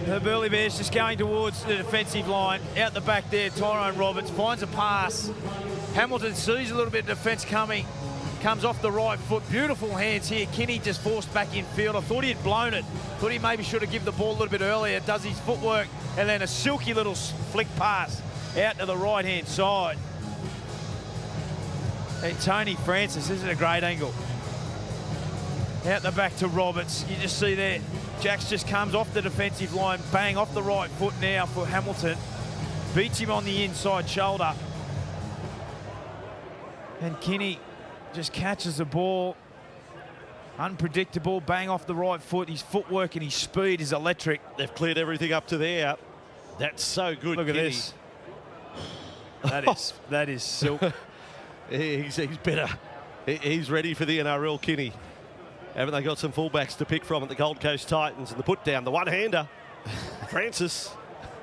The Burleigh Bears just going towards the defensive line. Out the back there, Tyrone Roberts finds a pass. Hamilton sees a little bit of defence coming. Comes off the right foot. Beautiful hands here. Kinney just forced back in field. I thought he had blown it. Thought he maybe should have given the ball a little bit earlier. Does his footwork and then a silky little flick pass out to the right-hand side. And Tony Francis, this is a great angle. Out the back to Roberts. You just see there, Jacks just comes off the defensive line, bang off the right foot now for Hamilton. Beats him on the inside shoulder. And Kinney just catches the ball. Unpredictable, bang off the right foot. His footwork and his speed is electric. They've cleared everything up to there. That's so good, Look at Kinney. this. That is silk. He's better. He's ready for the NRL, Kinney. Haven't they got some fullbacks to pick from at the Gold Coast Titans? And the put down, the one-hander, Francis.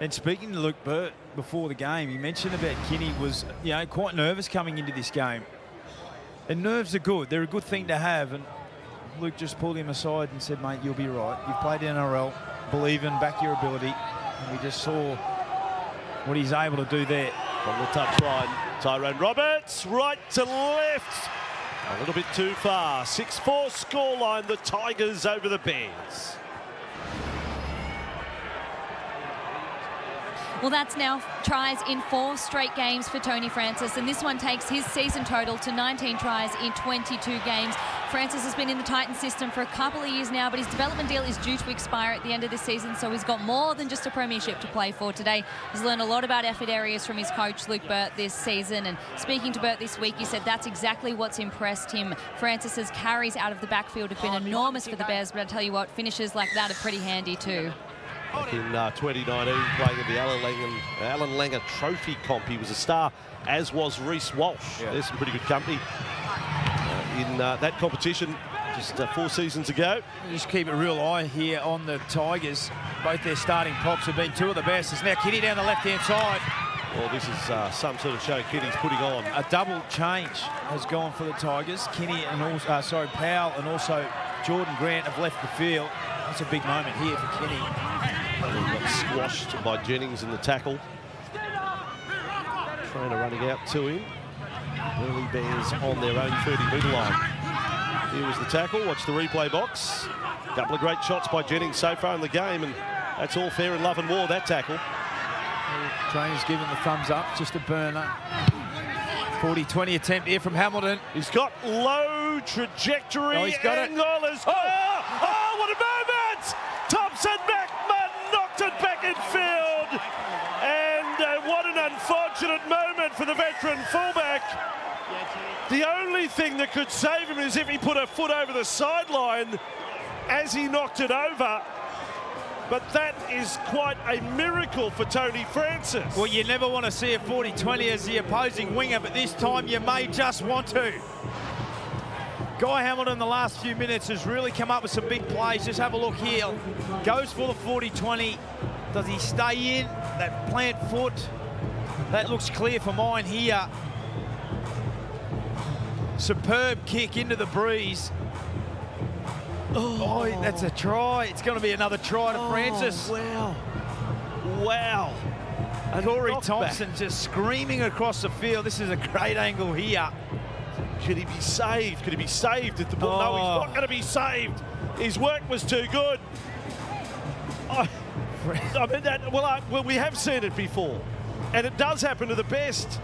And speaking to Luke Burt before the game, he mentioned about Kinney was, quite nervous coming into this game. And nerves are good. They're a good thing to have. And Luke just pulled him aside and said, mate, you'll be right. You've played in NRL. Believe in, back your ability. And we just saw what he's able to do there. On the touchline, Tyrone Roberts, right to left. A little bit too far. 6-4 scoreline, the Tigers over the Bears. Well, that's now tries in 4 straight games for Tony Francis, and this one takes his season total to 19 tries in 22 games. Francis has been in the Titans system for a couple of years now, but his development deal is due to expire at the end of this season, so he's got more than just a premiership to play for today. He's learned a lot about effort areas from his coach, Luke Burt, this season, and speaking to Burt this week, he said that's exactly what's impressed him. Francis's carries out of the backfield have been enormous for the Bears, but I tell you what, finishes like that are pretty handy too. Back in 2019, playing in the Alan Langer Trophy comp, he was a star, as was Reece Walsh. Yeah. There's some pretty good company in that competition just 4 seasons ago. Just keep a real eye here on the Tigers. Both their starting props have been 2 of the best. It's now Kinney down the left-hand side. Well, this is some sort of show Kinney's putting on. A double change has gone for the Tigers. Kinney and also, Powell and also Jordan Grant have left the field. That's a big moment here for Kinney. He got squashed by Jennings in the tackle. Trainer running out to him. Burleigh Bears on their own 30-metre line. Here was the tackle. Watch the replay box. A couple of great shots by Jennings so far in the game, and that's all fair in love and war, that tackle. Trainer's giving the thumbs up, just a burner. 40-20 attempt here from Hamilton. He's got low trajectory. Oh, he's got Angle it. Oh, what a moment! Thompson Beckman knocked it back in field. And what an unfortunate moment for the veteran fullback. The only thing that could save him is if he put a foot over the sideline as he knocked it over. But that is quite a miracle for Tony Francis. Well, you never want to see a 40-20 as the opposing winger, but this time you may just want to. Guy Hamilton in the last few minutes has really come up with some big plays. Just have a look here. Goes for the 40-20. Does he stay in? That plant foot. That looks clear for mine here. Superb kick into the breeze. Oh, that's a try. It's going to be another try to Francis. Wow. Wow. And Corey Thompson just screaming across the field. This is a great angle here. Could he be saved? Could he be saved at the ball? No, he's not going to be saved. His work was too good. I mean, we have seen it before. And it does happen to the best.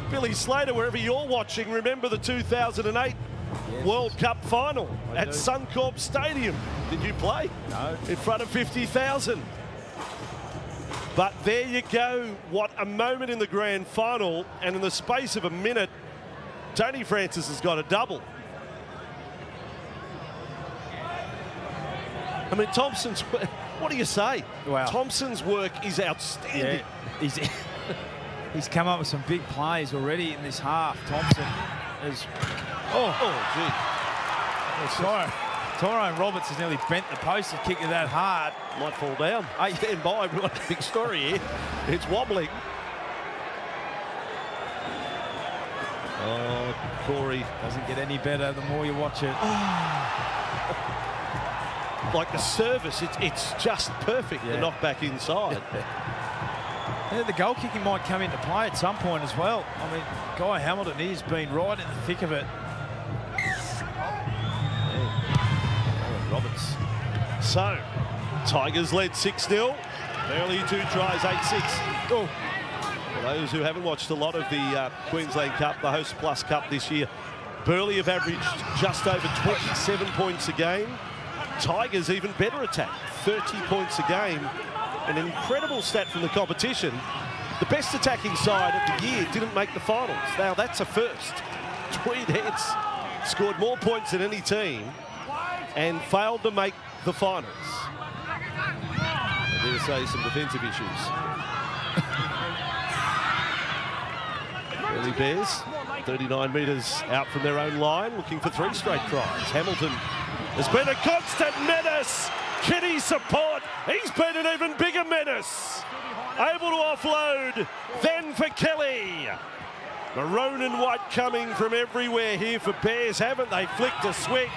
Billy Slater, wherever you're watching, remember the 2008 World Cup final at Suncorp Stadium. Did you play? No. In front of 50,000. But there you go. What a moment in the grand final. And in the space of a minute, Tony Francis has got a double. I mean, Thompson's... What do you say? Wow. Thompson's work is outstanding. Yeah, he's come up with some big plays already in this half. Thompson is... Sorry. Tyrone Roberts has nearly bent the post and kicked it that hard. Might fall down. Hey, stand by. We've got a big story here. It's wobbling. Oh, Corey. Doesn't get any better the more you watch it. Like the service, it's just perfect. The knock back inside. Yeah, the goal kicking might come into play at some point as well. I mean, Guy Hamilton, he's been right in the thick of it. Roberts. So, Tigers led 6-0. Burleigh 2 tries, 8-6. Oh. For those who haven't watched a lot of the Queensland Cup, the Hotplus Cup this year, Burleigh have averaged just over 27 points a game. Tigers even better attack, 30 points a game. An incredible stat from the competition. The best attacking side of the year didn't make the finals. Now that's a first. Tweed Heads scored more points than any team and failed to make the finals. I dare say some defensive issues. Burleigh Bears, 39 metres out from their own line, looking for 3 straight tries. Hamilton has been a constant menace. Kinney support, he's been an even bigger menace. Able to offload, then for Kelly. Maroon and white coming from everywhere here for Bears, haven't they? Flicked a switch.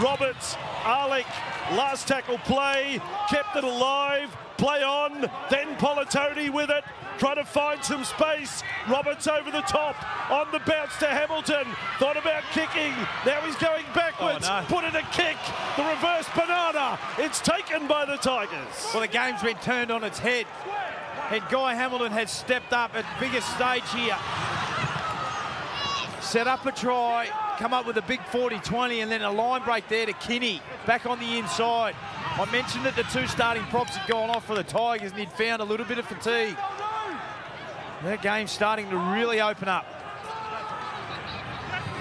Roberts, Arlick, last tackle play, kept it alive. Play on, then Politoni with it. Trying to find some space. Roberts over the top. On the bounce to Hamilton. Thought about kicking. Now he's going backwards. Oh, no. Put in a kick. The reverse banana. It's taken by the Tigers. Well, the game's been turned on its head. And Guy Hamilton has stepped up at biggest stage here. Set up a try. Come up with a big 40-20 and then a line break there to Kinney. Back on the inside. I mentioned that the 2 starting props had gone off for the Tigers and he'd found a little bit of fatigue. That game's starting to really open up.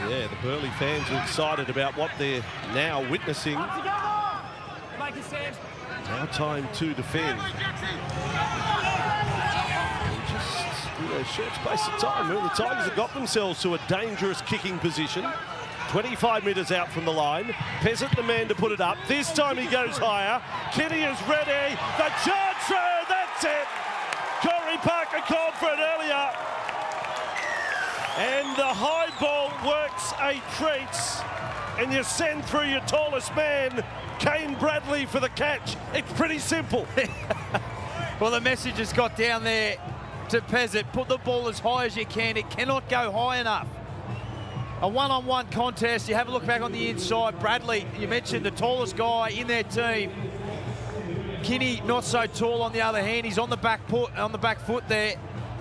Yeah, the Burleigh fans are excited about what they're now witnessing. Now time to defend. Just in a short space of time, the Tigers have got themselves to a dangerous kicking position. 25 metres out from the line. Peasant the man to put it up. This time he goes higher. Kinney is ready. The charge throw, that's it. Corey Tony Parker called for it earlier. And the high ball works a treat. And you send through your tallest man, Kane Bradley, for the catch. It's pretty simple. Well, the message has got down there to Pezzett. Put the ball as high as you can. It cannot go high enough. A one-on-one contest. You have a look back on the inside. Bradley, you mentioned the tallest guy in their team. Kinney not so tall on the other hand. He's on the back foot there.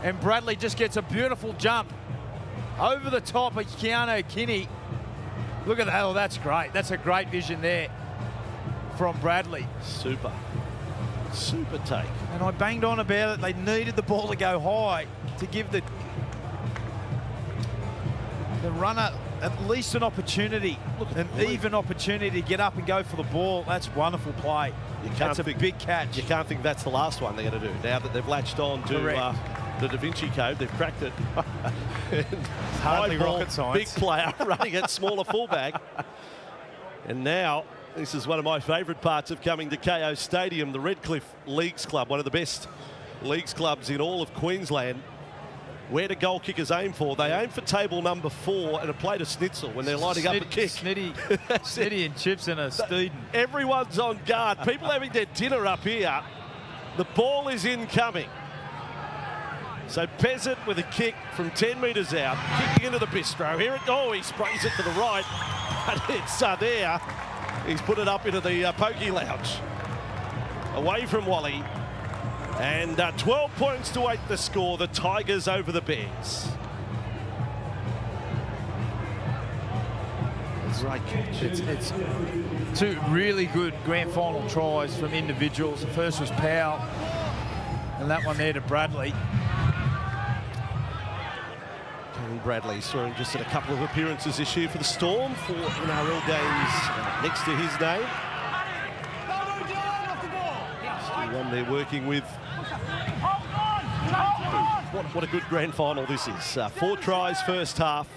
And Bradley just gets a beautiful jump over the top of Keanu Kinney. Look at that. Oh, that's great. That's a great vision there from Bradley. Super take. And I banged on about it. They needed the ball to go high to give the runner at least an opportunity, an even opportunity to get up and go for the ball. That's wonderful play. That's a big catch. You can't think that's the last one they're going to do. Now that they've latched on to the Da Vinci Code, they've cracked it. Hardly rocket science. Big player running at smaller fullback. And now, this is one of my favourite parts of coming to KO Stadium, the Redcliffe Leagues Club, one of the best leagues clubs in all of Queensland. Where do goal kickers aim for? They aim for table number 4 and a plate of schnitzel when they're lining up a kick. Snitty and chips and a Steeden. Everyone's on guard. People having their dinner up here. The ball is incoming. So Pezzett with a kick from 10 metres out, kicking into the bistro. Here he sprays it to the right, but it's there. He's put it up into the pokey lounge. Away from Wally. And 12 points to 8 the score. The Tigers over the Bears. Great catch. It's two really good grand final tries from individuals. The first was Powell, and that one there to Bradley. Kane Bradley scoring just in a couple of appearances this year for the Storm, 4 NRL games next to his name. Still one they're working with. What a good grand final this is. 4 tries first half.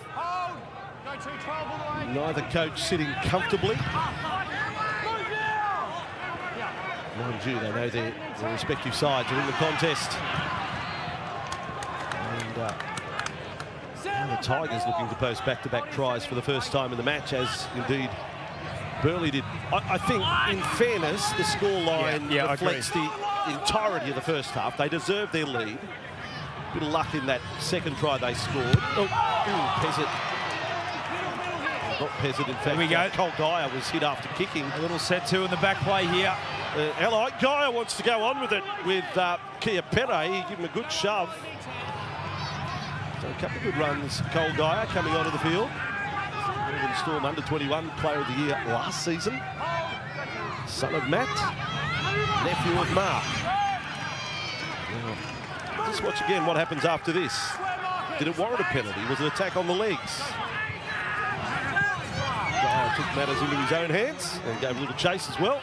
Neither coach sitting comfortably. Mind you, they know their respective sides are in the contest. And now the Tigers looking to post back-to-back tries for the first time in the match, as indeed Burleigh did. I think, in fairness, the scoreline reflects the entirety of the first half. They deserved their lead. Bit of luck in that second try they scored. Pezzett. Not Pezzett, in fact. There we go. Cole Dyer was hit after kicking. A little set 2 in the back play here. Guyer wants to go on with it with Kia Pere. He gave him a good shove. So a couple of good runs. Cole Dyer coming onto the field. Melbourne Storm under-21 player of the year last season. Son of Matt, nephew of Mark. Just watch again what happens after this. Did it warrant a penalty? Was it an attack on the legs? Dyer took matters into his own hands and gave a little chase as well.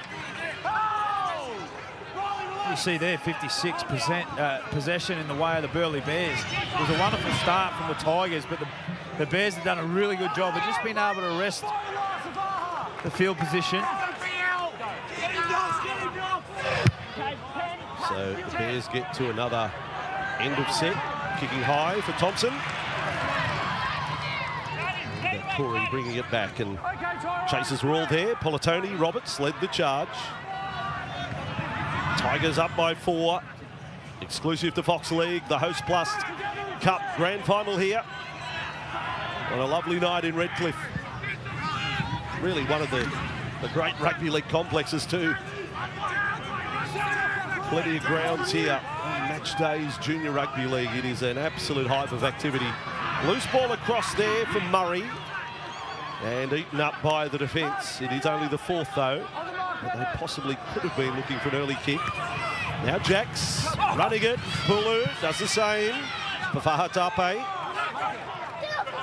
You see there, 56% possession in the way of the Burleigh Bears. It was a wonderful start from the Tigers, but the Bears have done a really good job of just being able to arrest the field position. So the Bears get to another end of set, kicking high for Thompson. And Corey bringing it back, and chasers were all there. Politoni, Roberts led the charge. Tigers up by 4. Exclusive to Fox League, the Hotplus Cup Grand Final here. On a lovely night in Redcliffe. Really one of the great rugby league complexes too. Plenty of grounds here. Match days, Junior Rugby League. It is an absolute hive of activity. Loose ball across there from Murray. And eaten up by the defence. It is only the 4th though. But they possibly could have been looking for an early kick. Now Jacks running it. Pulu does the same. Fafahatape.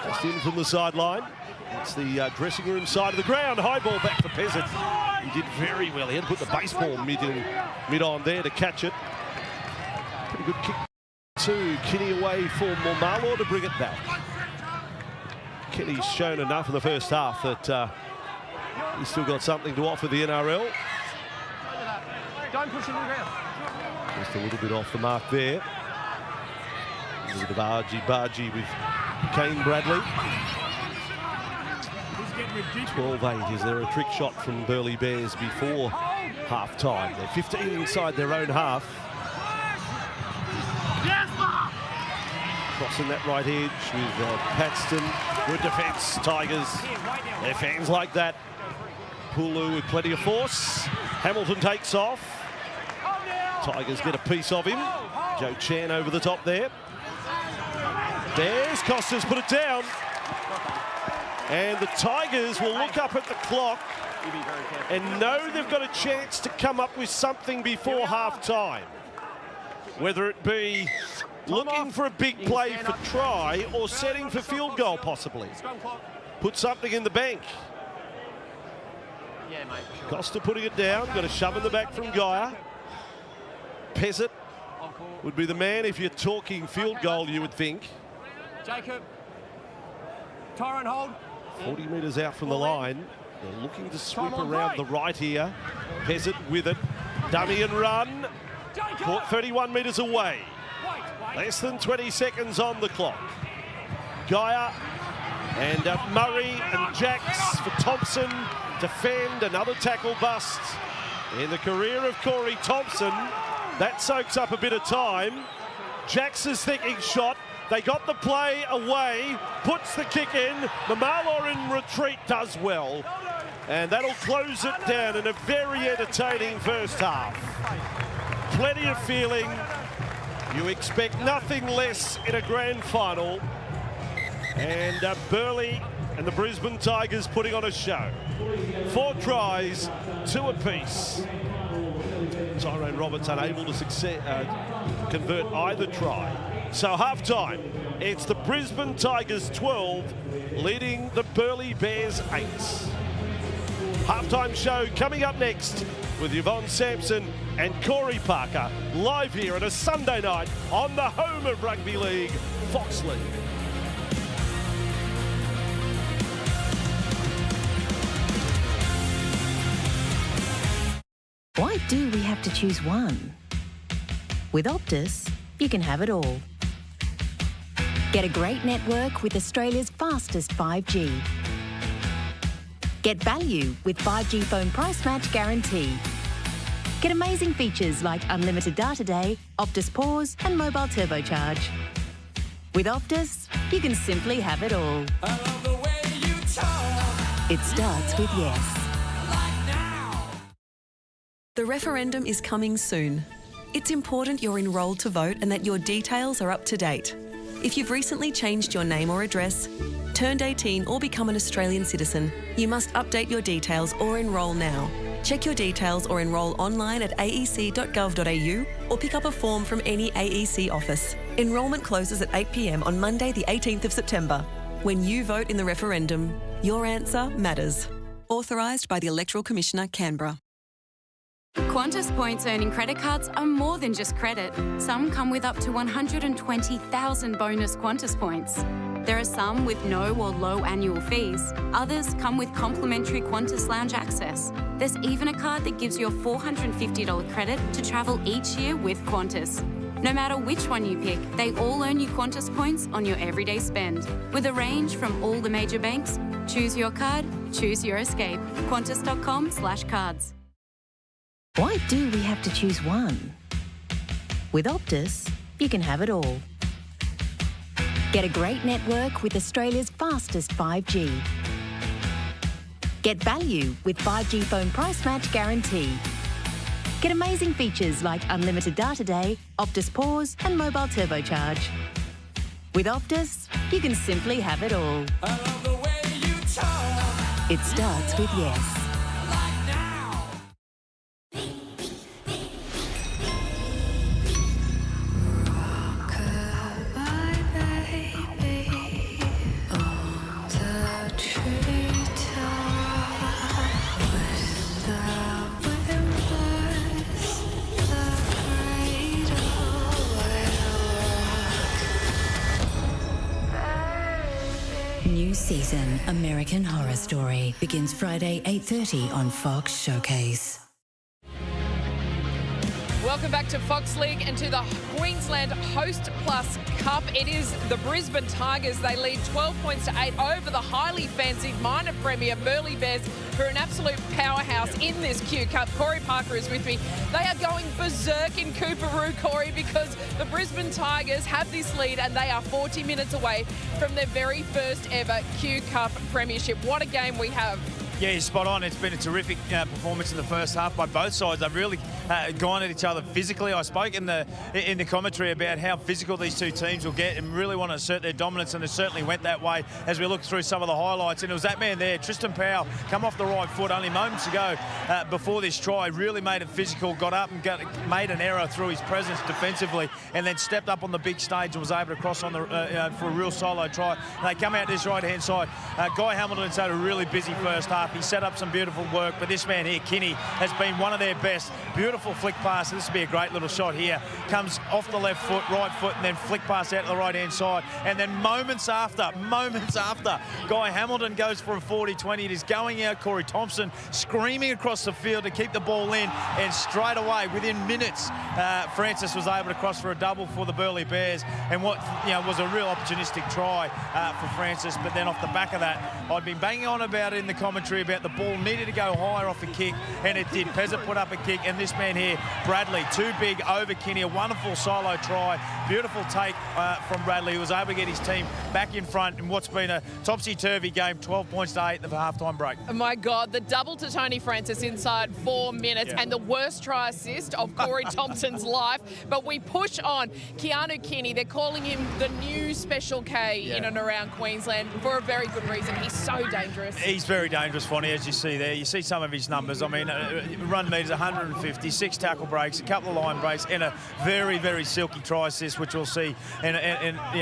Just in from the sideline. It's the dressing room side of the ground. High ball back for Pezzett. He did very well. He had to put the baseball mid on there to catch it. Pretty good kick to Kinney away for Momalo to bring it back. Kinney's shown enough in the first half that he's still got something to offer the NRL. Don't push him around. Just a little bit off the mark there. Into the bargy with Kane Bradley. 12-8. Is there a trick shot from Burleigh Bears before half-time? They're 15 inside their own half. Crossing that right edge with Paxton. Good defence, Tigers. Their fans like that. Pulu with plenty of force. Hamilton takes off. Tigers get a piece of him. Joe Chan over the top there. There's Costas, put it down. And the Tigers will look up at the clock and know they've got a chance to come up with something before half-time. Whether it be looking for a big play for try or setting for field goal, possibly. Put something in the bank. Costa putting it down. Got a shove in the back from Gaia. Pezzett would be the man if you're talking field goal, you would think. Jacob. Tyrone hold. 40 metres out from the line. They're looking to sweep around the right here. Pezzett with it. Dummy and run. Caught 31 metres away. Less than 20 seconds on the clock. Gaia and Murray and Jacks for Thompson. Defend, another tackle bust in the career of Corey Thompson. That soaks up a bit of time. Jacks is thinking shot. They got the play away, puts the kick in. Mamalo in retreat does well. And that'll close it down in a very entertaining first half. Plenty of feeling. You expect nothing less in a grand final. And Burleigh and the Brisbane Tigers putting on a show. 4 tries, 2 apiece. Tyrone Roberts unable to convert either try. So half-time, it's the Brisbane Tigers 12 leading the Burleigh Bears 8. Half-time show coming up next with Yvonne Sampson and Corey Parker live here on a Sunday night on the home of rugby league, Fox League. Why do we have to choose one? With Optus, you can have it all. Get a great network with Australia's fastest 5G. Get value with 5G phone price match guarantee. Get amazing features like unlimited data day, Optus Pause and mobile turbocharge. With Optus, you can simply have it all. I love the way you talk. It starts with yes. The referendum is coming soon. It's important you're enrolled to vote and that your details are up to date. If you've recently changed your name or address, turned 18 or become an Australian citizen, you must update your details or enrol now. Check your details or enrol online at aec.gov.au or pick up a form from any AEC office. Enrolment closes at 8 p.m. on Monday the 18th of September. When you vote in the referendum, your answer matters. Authorised by the Electoral Commissioner, Canberra. Qantas points earning credit cards are more than just credit. Some come with up to 120,000 bonus Qantas points. There are some with no or low annual fees. Others come with complimentary Qantas lounge access. There's even a card that gives you a $450 credit to travel each year with Qantas. No matter which one you pick, they all earn you Qantas points on your everyday spend. With a range from all the major banks, choose your card, choose your escape. Qantas.com/cards. Why do we have to choose one? With Optus, you can have it all. Get a great network with Australia's fastest 5G. Get value with 5G phone price match guarantee. Get amazing features like unlimited data day, Optus Pause and mobile turbocharge. With Optus, you can simply have it all. I love the way you talk. It starts with yes. New season American Horror Story begins Friday 8:30 on Fox Showcase. Welcome Welcome back to Fox League and to the Queensland Hotplus Cup. It is the Brisbane Tigers. They lead 12 points to 8 over the highly fancied minor premier Burleigh Bears, who are an absolute powerhouse in this Q Cup. Corey Parker is with me. They are going berserk in Cooperoo, Corey, because the Brisbane Tigers have this lead and they are 40 minutes away from their very first ever Q Cup premiership. What a game we have. Yeah, you're spot on. It's been a terrific performance in the first half by both sides. They've really gone at each other physically. I spoke in the commentary about how physical these two teams will get and really want to assert their dominance, and it certainly went that way as we looked through some of the highlights. And it was that man there, Tristan Powell, come off the right foot only moments ago before this try, really made it physical, got up and made an error through his presence defensively, and then stepped up on the big stage and was able to cross on the for a real solo try. And they come out this right-hand side. Guy Hamilton's had a really busy first half. He set up some beautiful work, but this man here, Kinney, has been one of their best. Beautiful flick pass. This will be a great little shot here. Comes off the left foot, right foot, and then flick pass out to the right-hand side. And then moments after, Guy Hamilton goes for a 40-20. It is going out. Corey Thompson screaming across the field to keep the ball in, and straight away, within minutes, Francis was able to cross for a double for the Burleigh Bears, and what was a real opportunistic try for Francis. But then off the back of that, I'd been banging on about it in the commentary about the ball needed to go higher off a kick, and it did. Pezza put up a kick, and this man here, Bradley, too big over Kinney, a wonderful solo try. Beautiful take from Bradley, who was able to get his team back in front in what's been a topsy-turvy game, 12 points to 8 at the halftime break. Oh my God, the double to Tony Francis inside 4 minutes, and the worst try assist of Corey Thompson's life. But we push on. Keanu Kinney, they're calling him the new Special K in and around Queensland for a very good reason. He's so dangerous. He's very dangerous, Fonny, as you see there. You see some of his numbers. I mean, run meters 150, 6 tackle breaks, a couple of line breaks, and a very, very silky try assist, which we'll see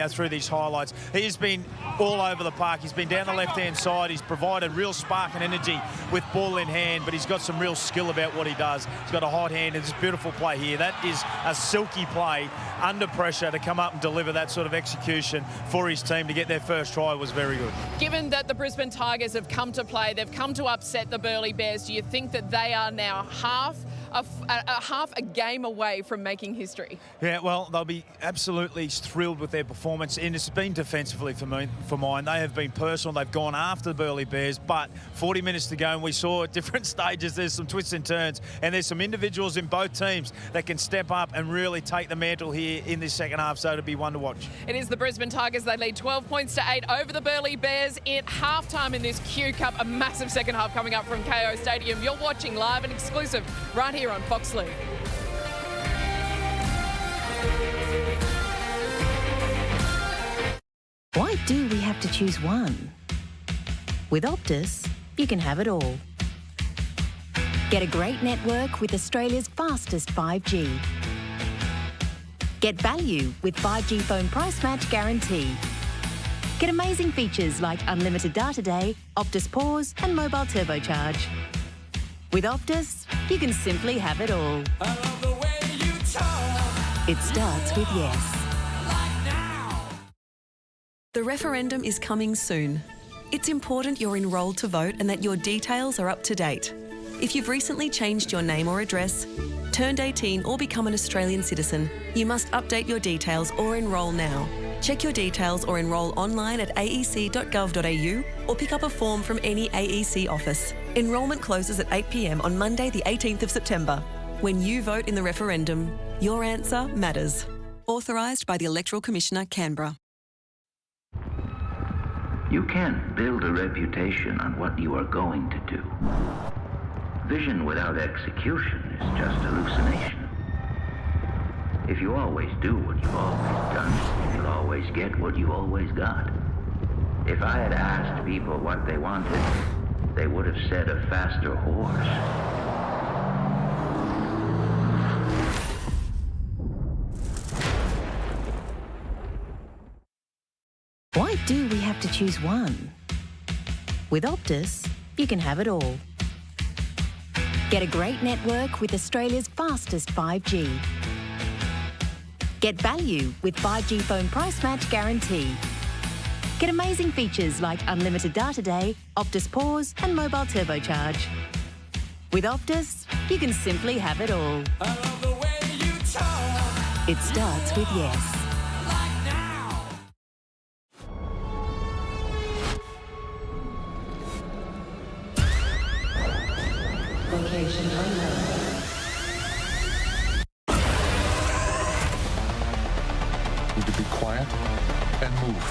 through these highlights. He's been all over the park. He's been down the left-hand side. He's provided real spark and energy with ball in hand, but he's got some real skill about what he does. He's got a hot hand, and it's a beautiful play here. That is a silky play under pressure to come up and deliver that sort of execution for his team to get their first try was very good. Given that the Brisbane Tigers have come to play, they've come to upset the Burleigh Bears, do you think that they are now half a game away from making history? Yeah, well, they'll be absolutely thrilled with their performance, and it's been defensively for mine. They have been personal. They've gone after the Burleigh Bears, but 40 minutes to go, and we saw at different stages there's some twists and turns, and there's some individuals in both teams that can step up and really take the mantle here in this second half, so it'll be one to watch. It is the Brisbane Tigers. They lead 12 points to 8 over the Burleigh Bears at halftime in this Q Cup. A massive second half coming up from KO Stadium. You're watching live and exclusive right here on Fox League. Why do we have to choose one? With Optus, you can have it all. Get a great network with Australia's fastest 5G. Get value with 5G phone price match guarantee. Get amazing features like unlimited data day, Optus Pause and mobile turbocharge. With Optus, you can simply have it all. I love the way you talk. It starts with yes. The referendum is coming soon. It's important you're enrolled to vote and that your details are up to date. If you've recently changed your name or address, turned 18 or become an Australian citizen, you must update your details or enrol now. Check your details or enrol online at aec.gov.au or pick up a form from any AEC office. Enrolment closes at 8 p.m. on Monday the 18th of September. When you vote in the referendum, your answer matters. Authorised by the Electoral Commissioner, Canberra. You can't build a reputation on what you are going to do. Vision without execution is just hallucination. If you always do what you've always done, you'll always get what you always got. If I had asked people what they wanted, they would have said a faster horse. Why do we have to choose one? With Optus, you can have it all. Get a great network with Australia's fastest 5G. Get value with 5G phone price match guarantee. Get amazing features like unlimited data day, Optus Pause and mobile turbocharge. With Optus, you can simply have it all. I love the way you It starts with yes. Location unknown. Need to be quiet and move.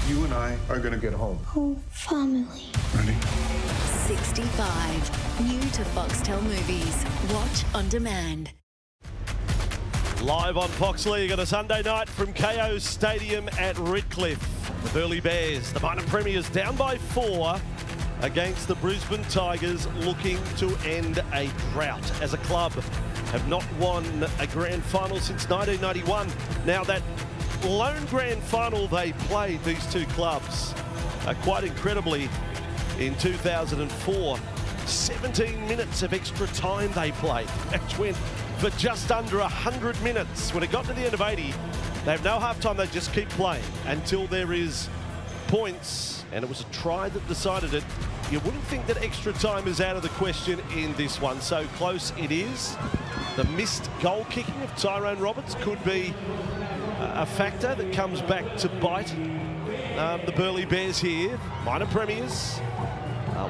You and I are going to get home. Oh, family. Ready? 65. New to Foxtel Movies. Watch on demand. Live on Fox League on a Sunday night from KO Stadium at Redcliffe. The Burleigh Bears, the minor premiers, down by 4 against the Brisbane Tigers, looking to end a drought as a club. Have not won a grand final since 1991. Now that lone grand final they played, these two clubs, quite incredibly, in 2004. 17 minutes of extra time they played. Match went for just under 100 minutes. When it got to the end of 80, they have no half-time. They just keep playing until there is points, and it was a try that decided it. You wouldn't think that extra time is out of the question in this one. So close it is. The missed goal kicking of Tyrone Roberts could be a factor that comes back to bite the Burleigh Bears here. Minor premiers,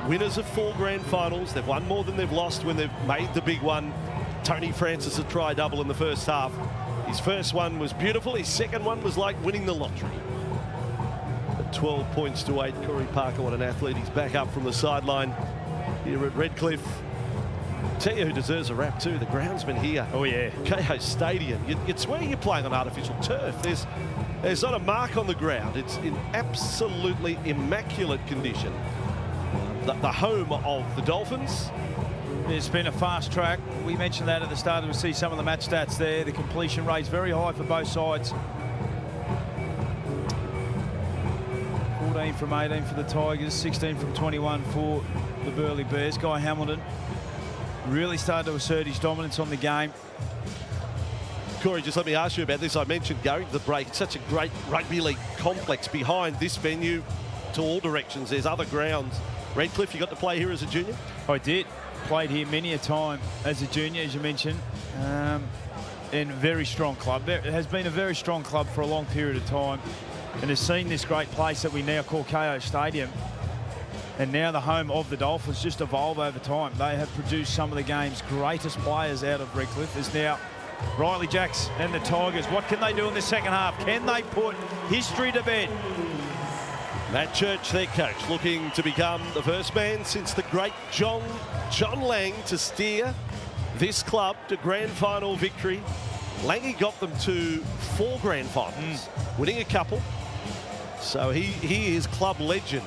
winners of 4 grand finals. They've won more than they've lost when they've made the big one. Tony Francis a try-double in the first half. His first one was beautiful. His second one was like winning the lottery. At 12 points to 8, Corey Parker, what an athlete. He's back up from the sideline here at Redcliffe. Tell you who deserves a rap too, the groundsman here. Oh yeah. KO Stadium. You'd swear you're playing on artificial turf. There's not a mark on the ground. It's in absolutely immaculate condition. The home of the Dolphins. It's been a fast track. We mentioned that at the start. We'll see some of the match stats there. The completion rate's very high for both sides. 14 from 18 for the Tigers, 16 from 21 for the Burleigh Bears. Guy Hamilton really started to assert his dominance on the game. Corey, just let me ask you about this. I mentioned going to the break. It's such a great rugby league complex behind this venue to all directions. There's other grounds. Redcliffe, you got to play here as a junior? I did. Played here many a time as a junior, as you mentioned. And very strong club. It has been a very strong club for a long period of time and has seen this great place that we now call KO Stadium, and now the home of the Dolphins, just evolve over time. They have produced some of the game's greatest players out of Redcliffe. Is now Riley Jacks and the Tigers. What can they do in the second half? Can they put history to bed? Matt Church, their coach, looking to become the first man since the great John Lang to steer this club to grand final victory. Langy got them to 4 grand finals, winning a couple. So he is club legend.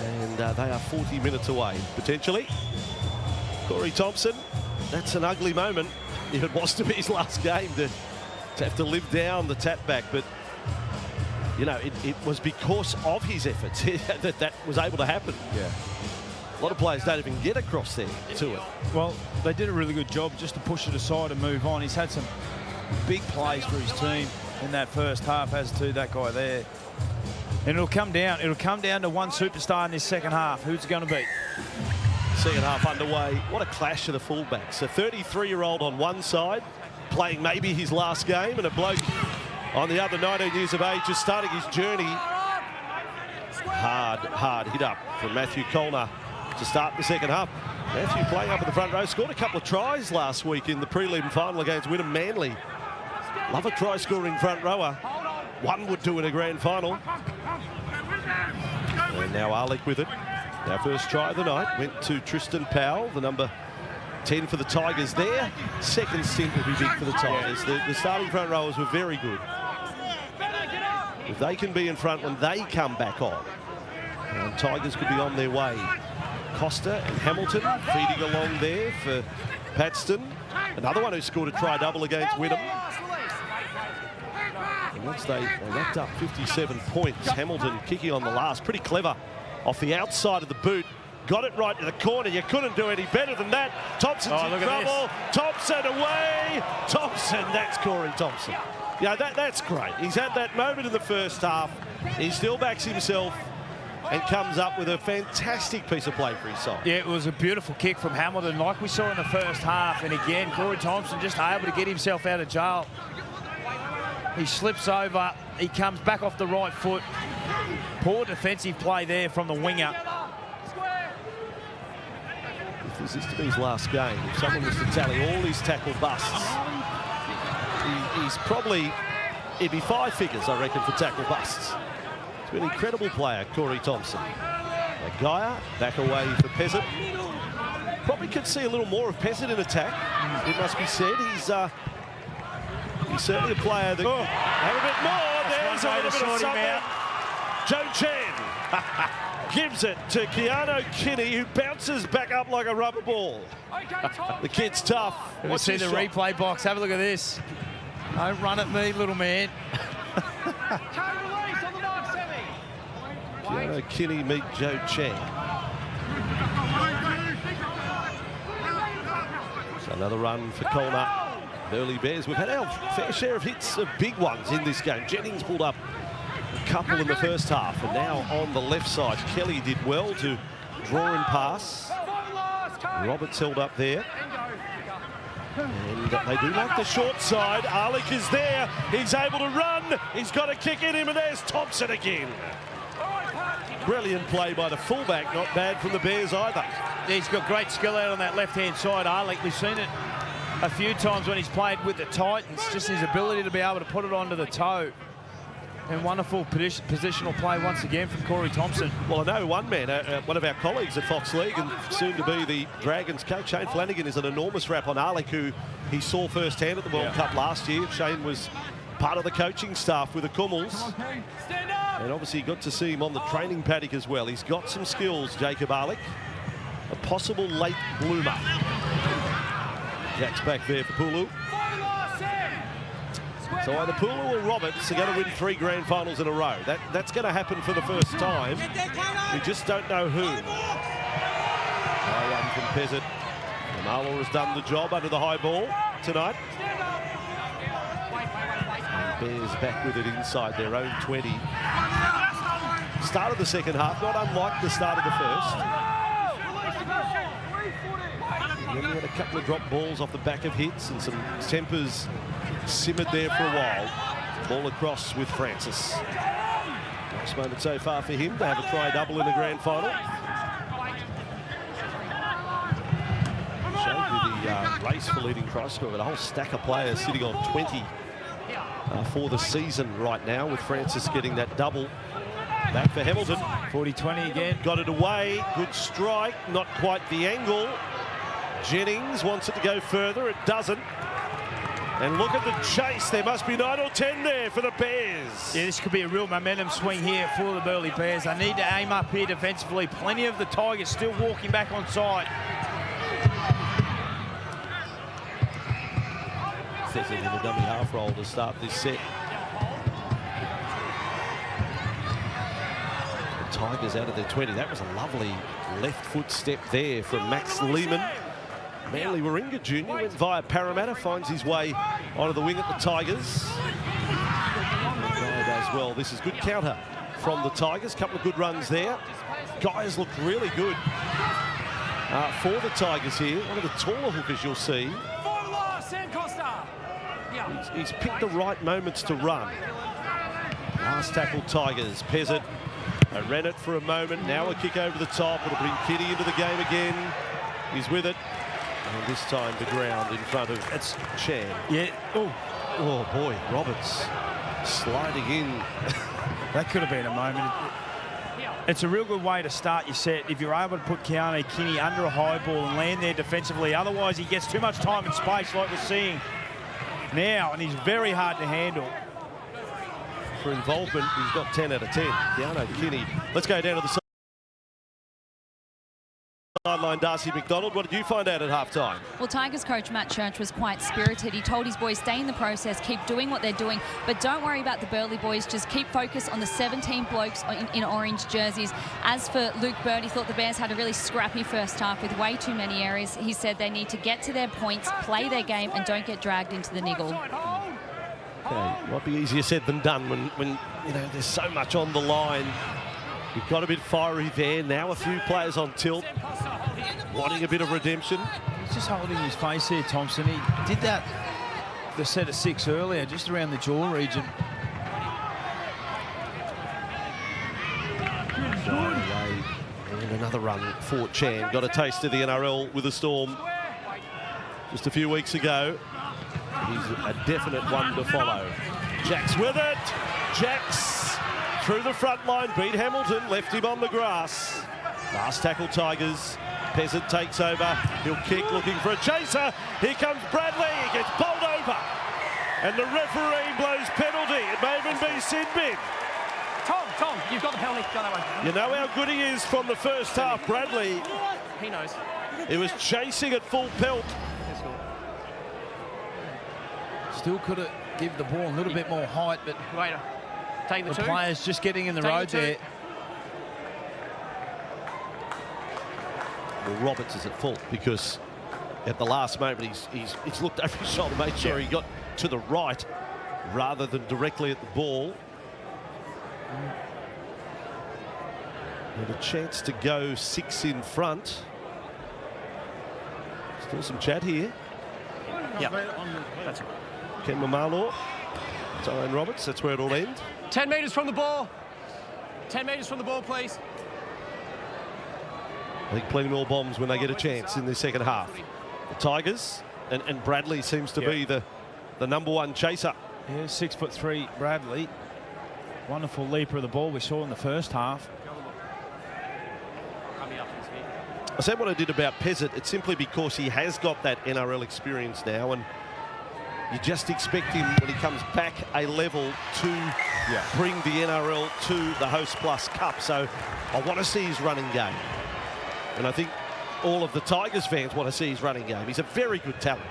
And they are 40 minutes away, potentially. Corey Thompson, that's an ugly moment. If it was to be his last game to have to live down the tap back. But, you know, it was because of his efforts that was able to happen. Yeah. A lot of players don't even get across there to it. Well, they did a really good job just to push it aside and move on. He's had some big plays for his team in that first half, as to that guy there. And it'll come down to one superstar in this second half. Who's it going to be? Second half underway. What a clash of the fullbacks. A 33-year-old on one side, playing maybe his last game, and a bloke on the other, 19 years of age, just starting his journey. Hard hit up from Matthew Colner to start the second half. Matthew playing up in the front row, scored a couple of tries last week in the prelim final against Wynnum Manly. Love a try-scoring front rower. One would do in a grand final. And now Arlick with it. Our first try of the night went to Tristan Powell, the number 10 for the Tigers there. Second stint will be big for the Tigers. The starting front rowers were very good. If they can be in front when they come back on, Tigers could be on their way. Costa and Hamilton feeding along there for Paxton. Another one who scored a try-double against Wynnum. And once they racked up 57 points, Hamilton kicking on the last. Pretty clever off the outside of the boot. Got it right to the corner. You couldn't do any better than that. Thompson's in trouble. Thompson away. Thompson, that's Corey Thompson. Yeah, that's great. He's had that moment in the first half. He still backs himself. and comes up with a fantastic piece of play for his side. Yeah, it was a beautiful kick from Hamilton, like we saw in the first half. And again, Corey Thompson just able to get himself out of jail. He slips over, he comes back off the right foot. Poor defensive play there from the winger. If this is to be his last game, if someone was to tally all his tackle busts, he's probably, it'd be 5 figures, I reckon, for tackle busts. He's been an incredible player, Corey Thompson. Gaia back away for Peasant. Probably could see a little more of Peasant in attack, it must be said. He's certainly a player that have a bit more. There's a little bit of something. Joe Chen gives it to Keanu Kinney, who bounces back up like a rubber ball. The kid's tough. Let's see the replay box. Have a look at this. Don't run at me, little man. Keanu Kinney meet Joe Chen. So another run for Colner. Burleigh Bears. We've had our fair share of hits of big ones in this game. Jennings pulled up a couple in the first half, and now on the left side, Kelly did well to draw and pass. Roberts held up there. And they do like the short side. Arlick is there. He's able to run. He's got a kick in him, and there's Thompson again. Brilliant play by the fullback. Not bad from the Bears either. He's got great skill out on that left-hand side, Arlick. We've seen it a few times when he's played with the Titans, just his ability to be able to put it onto the toe. And wonderful positional play once again from Corey Thompson. Well, I know one man, one of our colleagues at Fox League and soon to be the Dragons coach, Shane Flanagan, is an enormous rap on Arlick, who he saw firsthand at the World Cup last year. Shane was part of the coaching staff with the Kummels. And obviously got to see him on the training paddock as well. He's got some skills, Jacob Arlick. A possible late bloomer. Jack's back there for Pulu. So either Pulu or Roberts are going to win 3 grand finals in a row. That's going to happen for the first time. We just don't know who. High run from Peasant. Marlow has done the job under the high ball tonight. And Bears back with it inside their own 20. Start of the second half, not unlike the start of the first. And then we had a couple of drop balls off the back of hits, and some tempers simmered there for a while. Ball across with Francis. Nice moment so far for him to have a try double in the grand final. Showed you the race for leading try scorer, but a whole stack of players sitting on 20 for the season right now, with Francis getting that double. Back for Hamilton. 40-20 again. Got it away. Good strike. Not quite the angle. Jennings wants it to go further. It doesn't. And look at the chase. There must be 9 or 10 there for the Bears. Yeah, this could be a real momentum swing here for the Burleigh Bears. They need to aim up here defensively. Plenty of the Tigers still walking back on side. Sets it in a dummy half roll to start this set. The Tigers out of their 20. That was a lovely left foot step there from Max Lehman. Manly Warringah Jr. went via Parramatta, finds his way onto the wing at the Tigers. Guy does well. This is good counter from the Tigers. Couple of good runs there. Guys look really good for the Tigers here. One of the taller hookers you'll see. He's picked the right moments to run. Last tackle Tigers. Peasant ran it for a moment. Now a kick over the top. It'll bring Kitty into the game again. He's with it. And this time the ground in front of Chan. Yeah. Oh boy, Roberts sliding in. That could have been a moment. It's a real good way to start your set if you're able to put Keanu Kinney under a high ball and land there defensively. Otherwise, he gets too much time and space like we're seeing now, and he's very hard to handle. For involvement, he's got 10 out of 10. Keanu Kinney. Let's go down to the sideline. Darcy McDonald, what did you find out at halftime? Well, Tigers coach Matt Church was quite spirited. He told his boys, stay in the process, keep doing what they're doing, but don't worry about the Burleigh boys. Just keep focused on the 17 blokes in orange jerseys. As for Luke Bird, he thought the Bears had a really scrappy first half with way too many errors. He said they need to get to their points, play their game, and don't get dragged into the niggle. Okay, might be easier said than done when you know there's so much on the line. He got a bit fiery there. Now a few players on tilt, wanting a bit of redemption. He's just holding his face here, Thompson. He did that the set of 6 earlier, just around the jaw region. And another run for Chan. Got a taste of the NRL with the Storm just a few weeks ago. He's a definite one to follow. Jack's with it. Jack's through the front line, beat Hamilton, left him on the grass. Last tackle, Tigers. Peasant takes over. He'll kick, looking for a chaser. Here comes Bradley. He gets bowled over. And the referee blows penalty. It may even be sin bin. Tom, you've got the penalty. Go that way. You know how good he is from the first half, Bradley. He knows. He was chasing at full pelt. Still could have give the ball a little bit more height, but take the players just getting in the road there. Well, Roberts is at fault because at the last moment he's looked over his shoulder, made sure he got to the right rather than directly at the ball. And a chance to go 6 in front. Still some chat here. Yeah, that's right. Ken Mamalo, Tyrone Roberts, that's where it'll end. 10 metres from the ball. 10 metres from the ball, please. I think plenty more bombs when they get a chance in the second half. The Tigers, and Bradley seems to be the #1 chaser. Yeah, 6'3" Bradley. Wonderful leaper of the ball we saw in the first half. I said what I did about Peasant. It's simply because he has got that NRL experience now, and you just expect him when he comes back a level to bring the NRL to the Hotplus Cup. So I want to see his running game. And I think all of the Tigers fans want to see his running game. He's a very good talent.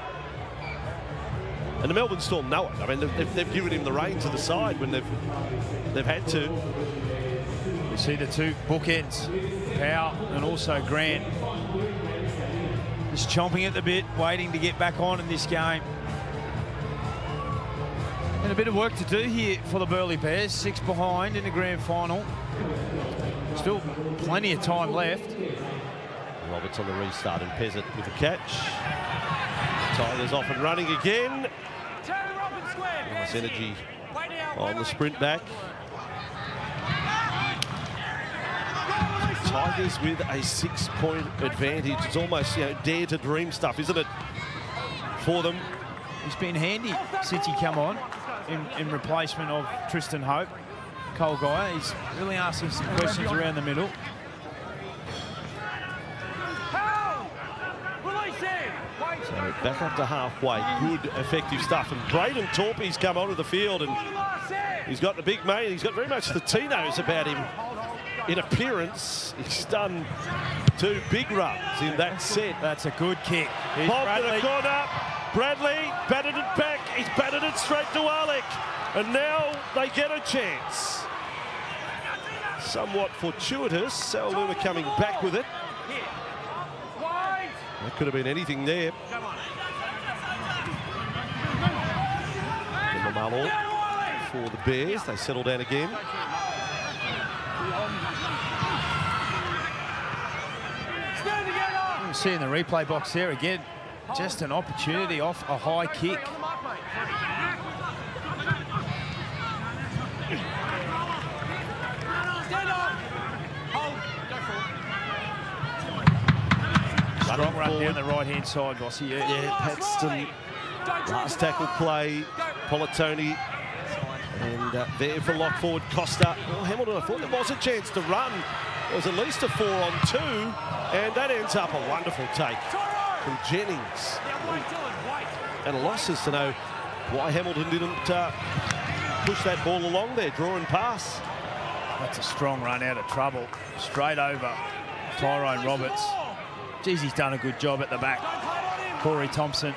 And the Melbourne Storm know it. I mean, they've given him the reins of the side when they've had to. You see the two bookends, Powell and also Grant. Just chomping at the bit, waiting to get back on in this game. And a bit of work to do here for the Burleigh Bears. 6 behind in the grand final. Still plenty of time left. Roberts on the restart and Peasant with the catch. Tigers off and running again. Nice energy on the sprint back. Tigers with a 6-point advantage. It's almost, dare to dream stuff, isn't it, for them? He's been handy since he come on in replacement of Tristan Hope. Cole Guy, he's really asking some questions around the middle. So back up to halfway, good effective stuff. And Braden Torpey's come onto the field, and he's got the big mate. He's got very much the Tinos about him in appearance. He's done 2 big runs in that set. That's a good kick. Bob to the corner. Bradley batted it back. He's batted it straight to Alec. And now they get a chance. Somewhat fortuitous. Sal Luna coming back with it. That could have been anything there. Mamalo for the Bears. They settle down again. You see in the replay box there again, just an opportunity off a high kick. Strong run down the right-hand side, Bossy. Yeah, Paxton. Last tackle play, Politoni. And there for lock forward, Costa. Well, Hamilton, I thought there was a chance to run. There was at least a 4-on-2. And that ends up a wonderful take from Jennings. And a loss as to know why Hamilton didn't push that ball along there, draw and pass. That's a strong run out of trouble. Straight over Tyrone Roberts. Geez, he's done a good job at the back. Corey Thompson.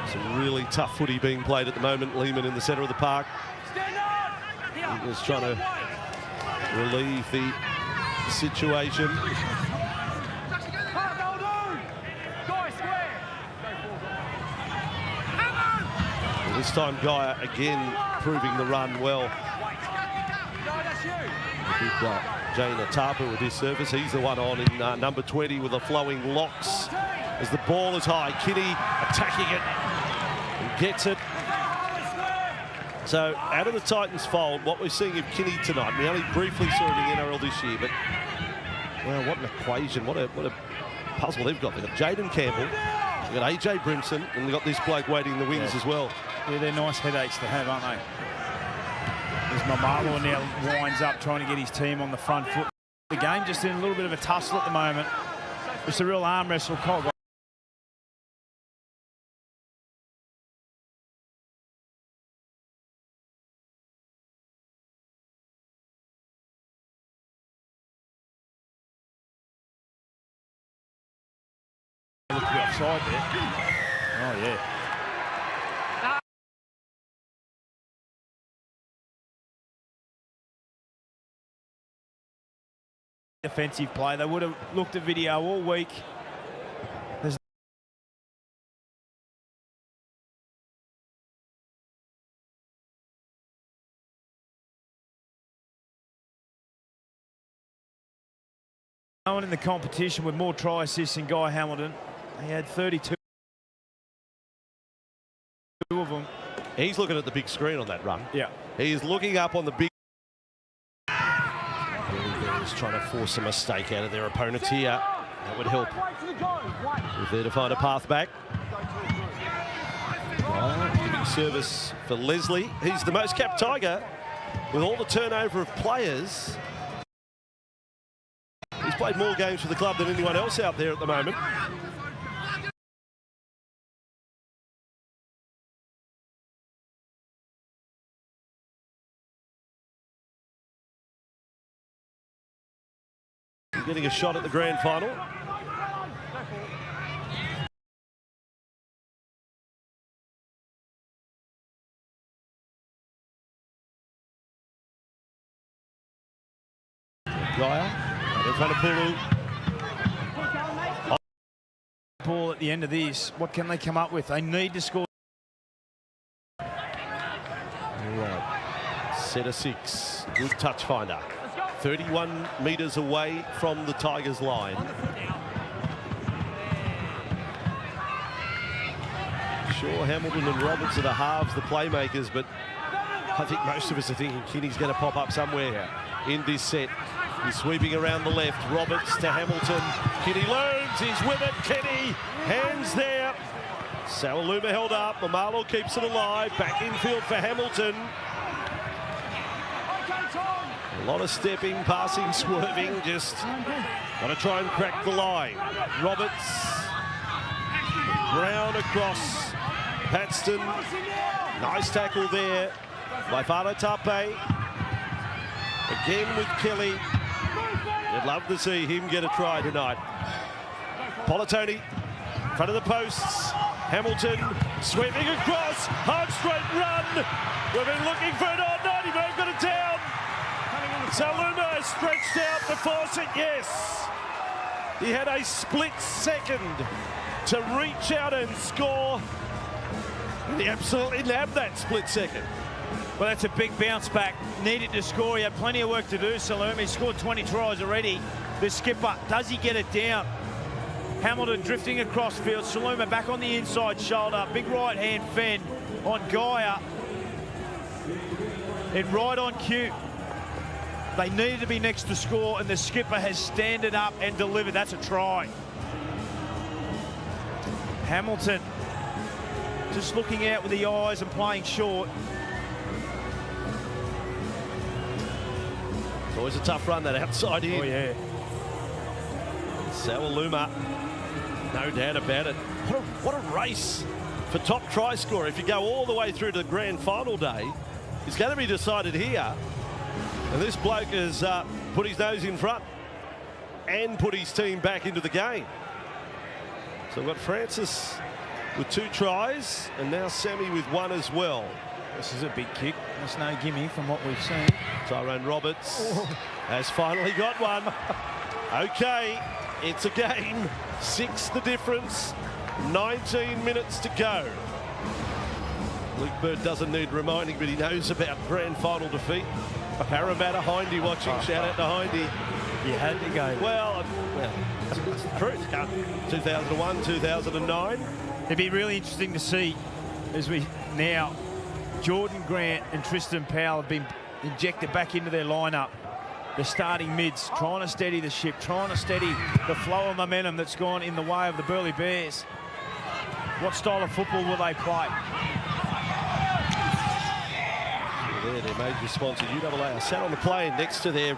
Some really tough footy being played at the moment. Lehman in the centre of the park. He was trying to relieve the situation. This time Gaia again proving the run well. We've got Jane Atapa with his service. He's the one on in number 20 with the flowing locks. As the ball is high, Kinney attacking it and gets it. So out of the Titans fold, what we're seeing of Kinney tonight, we only briefly saw it in the NRL this year, but well, what an equation, what a puzzle they've got. They've got Jaden Campbell, they've got AJ Brimson, and they've got this bloke waiting in the wings as well. Yeah, they're nice headaches to have, aren't they? As Mamalo now winds up trying to get his team on the front foot. The game just in a little bit of a tussle at the moment. It's a real arm wrestle. Cole. Looked to be offside there. Oh, yeah. Defensive play. They would have looked at video all week. There's no one in the competition with more try assists than Guy Hamilton. He had 32 of them. He's looking at the big screen on that run. Yeah. He's looking up on the big. Trying to force a mistake out of their opponents here. That would help if they're to find a path back. Giving service for Leslie. He's the most capped Tiger with all the turnover of players. He's played more games for the club than anyone else out there at the moment. Getting a shot at the grand final. Gaia in front of Pulu. Ball at the end of this. What can they come up with? They need to score. All right. Set of 6. Good touch finder. 31 metres away from the Tigers line. Sure, Hamilton and Roberts are the halves, the playmakers, but I think most of us are thinking Kinney's going to pop up somewhere in this set. He's sweeping around the left. Roberts to Hamilton. Kinney learns. He's with it. Kinney, hands there. Sawaluma held up. Mamalo keeps it alive. Back infield for Hamilton. A lot of stepping, passing, swerving, just got to try and crack the line. Roberts, Brown across, Paxton, nice tackle there by Fado Tape. Again with Kelly. You'd love to see him get a try tonight. Polatoni, front of the posts. Hamilton sweeping across, hard straight run. We've been looking for it all night. He may have got it down. Saluma stretched out to force it, yes. He had a split second to reach out and score. He absolutely nabbed that split second. Well, that's a big bounce back. Needed to score. He had plenty of work to do, Saluma. He scored 20 tries already. The skipper, does he get it down? Hamilton drifting across field. Saluma back on the inside shoulder. Big right hand fend on Gaia. And right on cue. They needed to be next to score, and the skipper has standed up and delivered. That's a try. Hamilton just looking out with the eyes and playing short. It's always a tough run, that outside in. Oh, yeah. Sawaluma, no doubt about it. What a race for top try scorer. If you go all the way through to the grand final day, it's going to be decided here. And this bloke has put his nose in front and put his team back into the game. So we've got Francis with 2 tries and now Sammy with 1 as well. This is a big kick. There's no gimme from what we've seen. Tyrone Roberts has finally got one. Okay, it's a game. 6 the difference. 19 minutes to go. Luke Bird doesn't need reminding, but he knows about grand final defeat. Parramatta, Hindy watching. Shout out to Hindy. You had to go. Well, it's the truth. 2001, 2009. It'd be really interesting to see as we now, Jordan Grant and Tristan Powell have been injected back into their lineup. The starting mids, trying to steady the ship, trying to steady the flow of momentum that's gone in the way of the Burleigh Bears. What style of football will they play? There, their major sponsor, UAA, sat on the plane next to the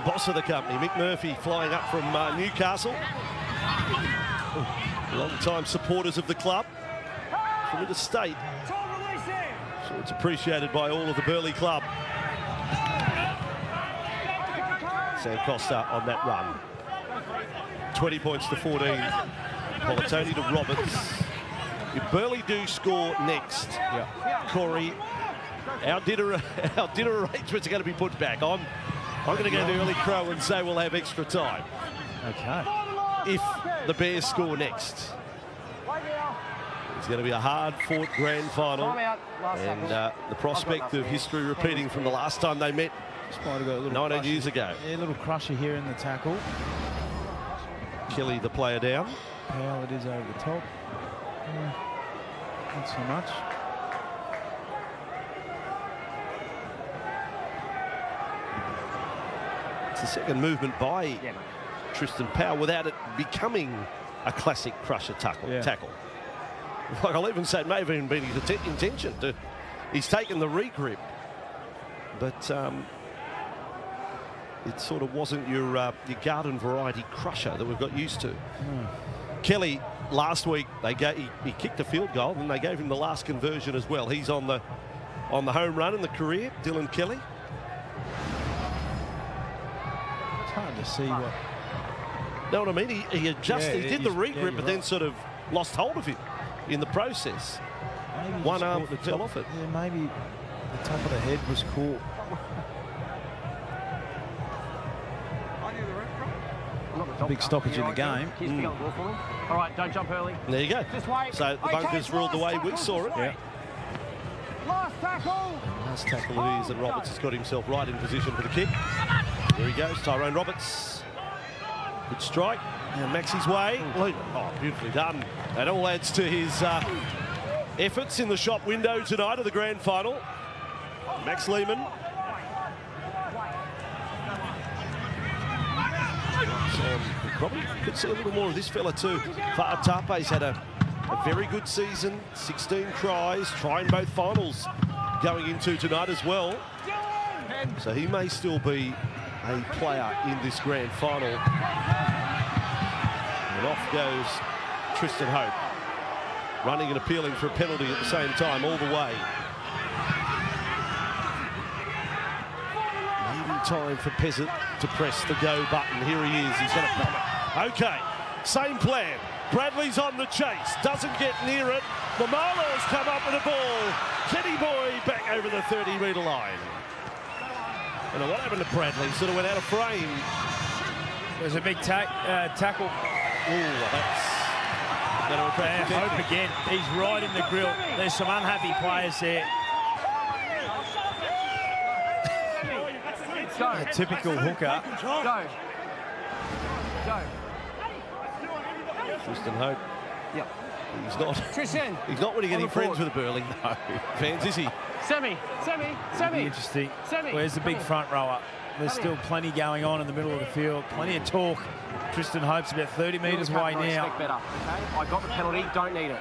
boss of the company, Mick Murphy, flying up from Newcastle. Long-time supporters of the club from interstate. So it's appreciated by all of the Burleigh club. Sam Costa on that run. 20 points to 14. Polatoni to Roberts. If Burleigh do score next, Corey, our dinner arrangements are going to be put back on. I'm going to go to early crow and say we'll have extra time. Okay. If the Bears score next. It's going to be a hard-fought grand final. And the prospect of history repeating from the last time they met 19 years ago. Yeah, a little crusher here in the tackle. Kelly, the player down. Powell, it is over the top. Not so much. It's the second movement by Tristan Powell without it becoming a classic crusher tackle. Like I'll even say it may have even been his intention to. He's taken the regrip, but it sort of wasn't your garden variety crusher that we've got used to. Kelly last week he kicked a field goal and they gave him the last conversion as well. He's on the home run in the career, Dylan Kelly. It's hard to see what. Know what I mean? He adjusted. He did the regrip, but then right. sort of lost hold of him in the process. Maybe one arm fell off it. Yeah, maybe the top of the head was caught. A big stoppage in the game. All right, don't jump early. There you go. Just wait. So the bunkers ruled the way we saw it. Yeah. Last tackle. Last tackle it is, and Roberts has got himself right in position for the kick. There he goes, Tyrone Roberts. Good strike. Now Maxi's way. Oh, beautifully done. That all adds to his efforts in the shop window tonight of the grand final. Max Lehman. We probably could see a little more of this fella too. Fa'atape's had a very good season, 16 tries, trying both finals going into tonight as well. So he may still be a player in this grand final. And off goes Tristan Hope, running and appealing for a penalty at the same time all the way. Maybe time for Peasant to press the go button. Here he is, he's going to bomb it. Okay, same plan. Bradley's on the chase, doesn't get near it. Mamalo's come up with a ball. Kenny Boy back over the 30-metre line. I don't know what happened to Bradley, sort of went out of frame. There's a big tackle. Ooh, that's Hope again. He's right in the grill. There's some unhappy players there. A typical hooker. Go. Tristan Hope. Yep. He's not. Tristan. He's not really getting friends with the Burleigh fans, is he? Semi. Interesting. Where's the big front rower? There's still plenty going on in the middle of the field. Plenty of talk. Tristan Hope's about 30 metres away now. Better, okay? I got the penalty. Don't need it.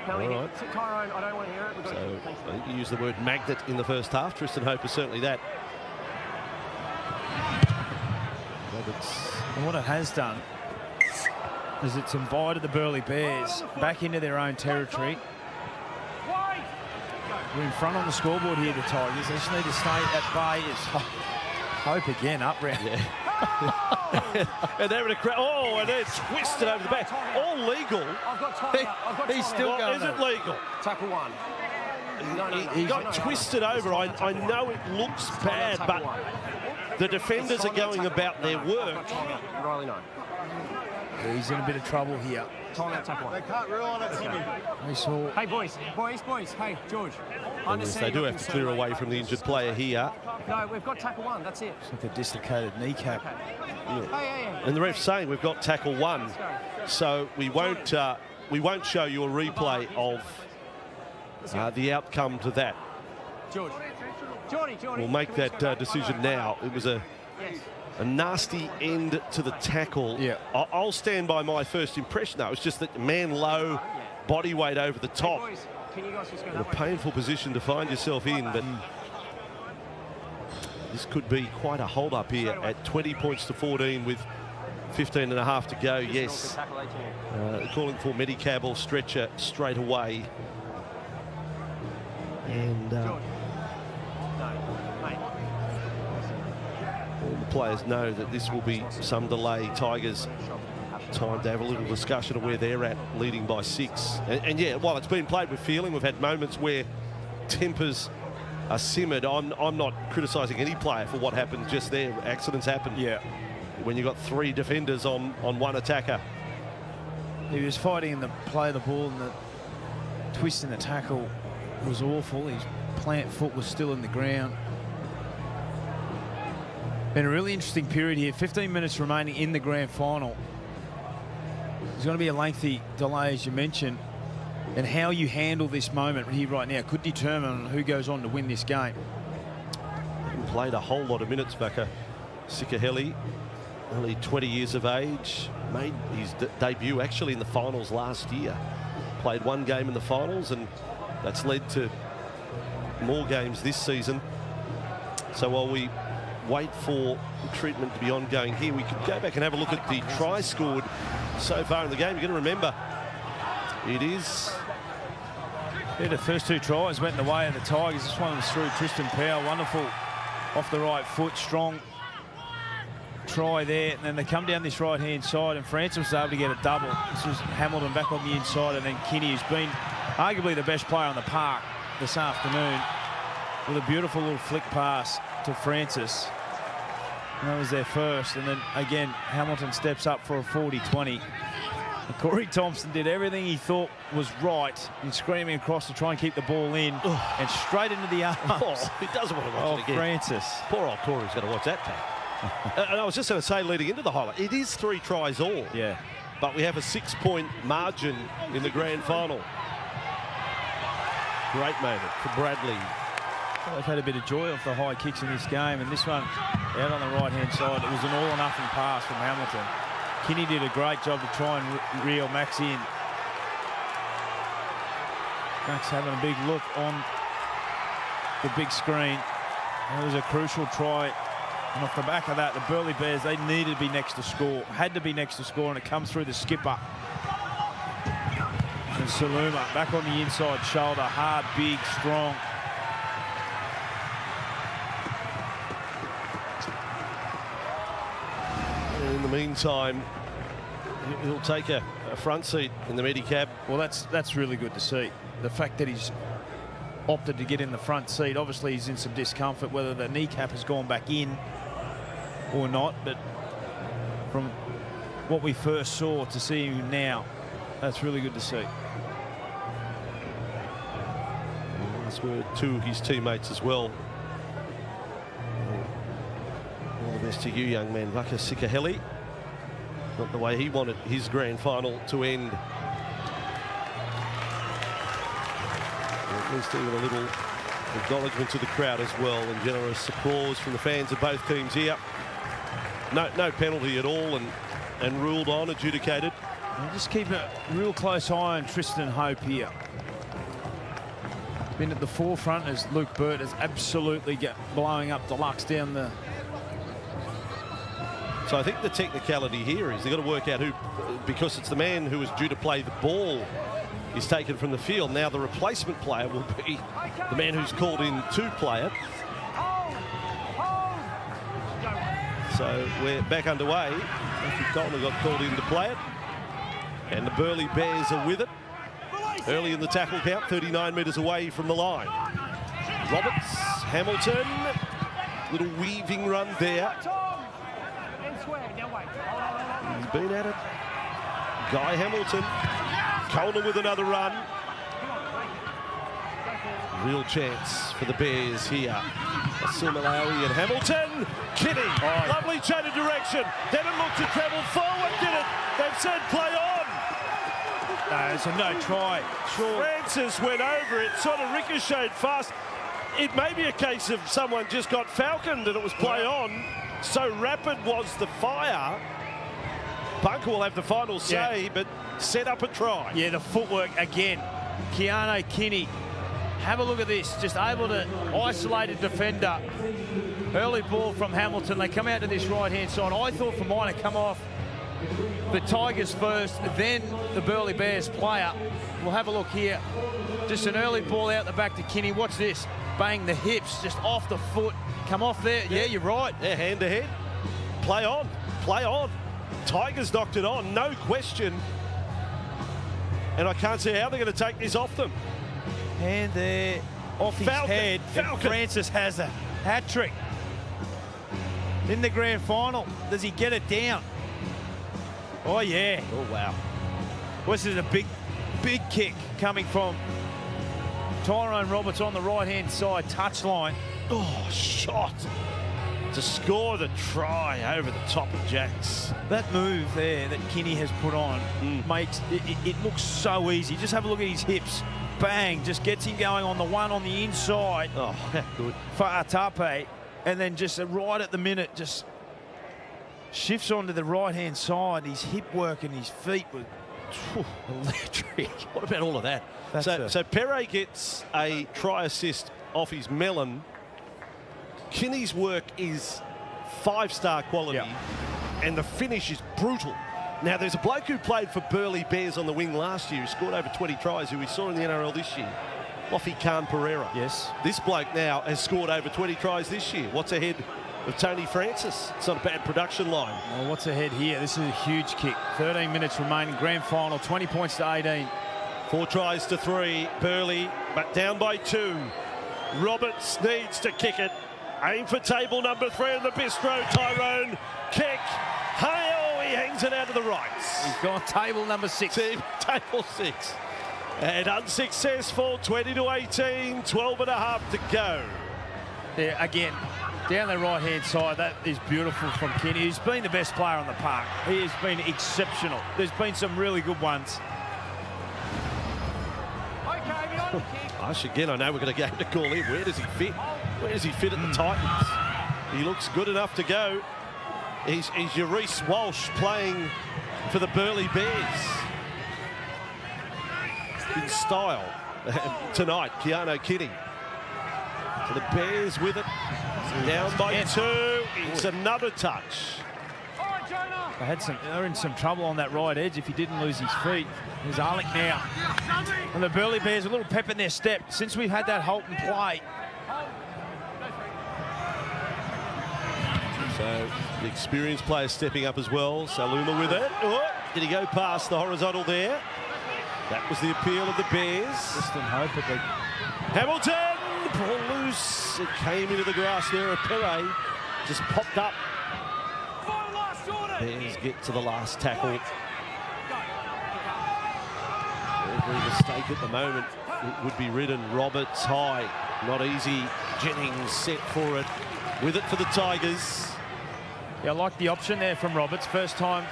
Penalty. All right. Tyrone, I don't want to hear it. So I think you used the word magnet in the first half. Tristan Hope is certainly that. And what it has done is it's invited the Burleigh Bears back into their own territory. We're in front on the scoreboard here, the Tigers. They just need to stay at bay. Hope again, up round. Yeah. And they're in a crowd. Oh, and they're twisted over the back. All legal. I've got time. He's still going. Is it legal? Tackle one. He got twisted over. I know it looks bad, but the defenders are going about their work. Riley, no. He's in a bit of trouble here. Call that tackle. They can't rule on it, Timmy. Hey, boys. Hey, George. Yes, they do have to clear away from the injured player here. No, we've got tackle 1. That's it. It's like a dislocated kneecap. Yeah. And the ref's saying we've got tackle 1, so we won't show you a replay of the outcome to that. Geordie. We'll make that decision now. It was a nasty end to the tackle. Yeah. I'll stand by my first impression, though. It's just that man low, body weight over the top. Hey, boys, can you guys just go a painful position to find yourself in, but this could be quite a hold-up here at 20 points to 14 with 15 and a half to go. Yes. Calling for Medicab or stretcher straight away. And all the players know that this will be some delay. Tigers time to have a little discussion of where they're at, leading by 6. And yeah, while it's been played with feeling, we've had moments where tempers are simmered. I'm not criticising any player for what happened just there. Accidents happen. Yeah. When you've got 3 defenders on one attacker. He was fighting in the play of the ball, and the twist in the tackle was awful. His plant foot was still in the ground. Been a really interesting period here. 15 minutes remaining in the grand final. There's going to be a lengthy delay, as you mentioned, and how you handle this moment here right now could determine who goes on to win this game. He played a whole lot of minutes, Becca. Sikaheli, only 20 years of age, made his debut actually in the finals last year. Played 1 game in the finals, and that's led to more games this season. So while we wait for treatment to be ongoing here, we could go back and have a look at the try scored so far in the game. You're going to remember, it is... Yeah, the first 2 tries went in the way of the Tigers. This one was through Tristan Powell. Wonderful off the right foot, strong try there. And then they come down this right-hand side, and Francis was able to get a double. This was Hamilton back on the inside, and then Kinney, who's been arguably the best player on the park this afternoon, with a beautiful little flick pass to Francis. And that was their first. And then again, Hamilton steps up for a 40-20. Corey Thompson did everything he thought was right in screaming across to try and keep the ball in, and straight into the arms. Oh, he doesn't want to watch it again. Francis. Poor old Corey's going to watch that back. And I was just going to say, leading into the highlight, it is 3 tries all. Yeah. But we have a 6-point margin in the grand final. Great moment for Bradley. Well, they've had a bit of joy off the high kicks in this game, and this one out on the right-hand side, it was an all-or-nothing pass from Hamilton. Kinney did a great job to try and reel Max in. Max having a big look on the big screen. And it was a crucial try. And off the back of that, the Burleigh Bears, they needed to be next to score. Had to be next to score, and it comes through the skipper. And Saluma back on the inside shoulder. Hard, big, strong. In the meantime, he'll take a front seat in the Medicab. Well, that's really good to see. The fact that he's opted to get in the front seat, obviously he's in some discomfort, whether the kneecap has gone back in or not, but from what we first saw to see him now, that's really good to see. Last word to his teammates as well. All the best to you, young man. Vaka Sikaheli. Not the way he wanted his grand final to end. At least even a little acknowledgement to the crowd as well, and generous applause from the fans of both teams here. No penalty at all, and ruled on, adjudicated. And just keep a real close eye on Tristan Hope here. Been at the forefront as Luke Burt is absolutely blowing up Deluxe down the... So I think the technicality here is they've got to work out who, because it's the man who was due to play the ball is taken from the field. Now the replacement player will be the man who's called in to play it. So we're back underway. Matthew Dalton got called in to play it. And the Burleigh Bears are with it. Early in the tackle count, 39 metres away from the line. Roberts, Hamilton, little weaving run there. He's been at it Guy Hamilton. Coleman with another run. Real chance for the Bears here. Sumalawi and Hamilton. Kinney, lovely change of direction. Then it looked to travel forward, did it? They've said play on. No, it's a no try. Sure. Francis went over it, sort of ricocheted fast. It may be a case of someone just got falconed and it was play on. So rapid was the fire. Bunker will have the final say, but set up a try. Yeah, the footwork again. Keanu Kinney. Have a look at this. Just able to isolate a defender. Early ball from Hamilton. They come out to this right-hand side. I thought for mine to come off the Tigers first, then the Burleigh Bears player. We'll have a look here. Just an early ball out the back to Kinney. Watch this. Bang the hips, just off the foot. Come off there. Yeah, you're right. Yeah, hand to head. Play on. Play on. Tigers knocked it on, no question. And I can't see how they're going to take this off them. Hand there, off his head. And Francis has a hat-trick. In the grand final, does he get it down? Oh, yeah. Oh, wow. This is a big kick coming from Tyrone Roberts on the right-hand side touchline. Oh, shot to score the try over the top of Jacks. That move there that Kinney has put on makes it looks so easy. Just have a look at his hips. Bang, just gets him going on the one on the inside. Oh, good. For Atape. And then just right at the minute, just shifts onto the right-hand side. His hip work and his feet were electric. What about all of that? So Perret gets a try assist off his melon. Kinney's work is 5-star quality, and the finish is brutal. Now, there's a bloke who played for Burleigh Bears on the wing last year who scored over 20 tries, who we saw in the NRL this year. Lofi Khan Pereira. Yes. This bloke now has scored over 20 tries this year. What's ahead of Tony Francis? It's not a bad production line. Well, what's ahead here? This is a huge kick. 13 minutes remaining, grand final, 20 points to 18. 4 tries to 3, Burleigh, but down by 2. Roberts needs to kick it. Aim for table number 3 in the bistro. Tyrone, kick. Hail, he hangs it out to the right. He's got table number 6. Table 6. And unsuccessful, 20 to 18, 12 and a half to go. Yeah, again, down the right-hand side, that is beautiful from Kinney. He's been the best player on the park. He has been exceptional. There's been some really good ones. Again, I know we're going to go to call him. Where does he fit? Where does he fit at the Titans? He looks good enough to go. He's your Reece Walsh playing for the Burleigh Bears. In style tonight, Keanu Kinney. So the Bears with it. Down by 2. It's another touch. They're in some trouble on that right edge if he didn't lose his feet. There's Arlick now. And the Burleigh Bears, a little pep in their step since we've had that Holton play. So the experienced players stepping up as well. Saluma with it. Oh, did he go past the horizontal there? That was the appeal of the Bears. Distant hope, but they... Hamilton! Ball loose. It came into the grass there. Perret just popped up. Bears get to the last tackle. Every mistake at the moment would be ridden. Roberts high, not easy. Jennings set for it. With it for the Tigers. Yeah, I like the option there from Roberts. First time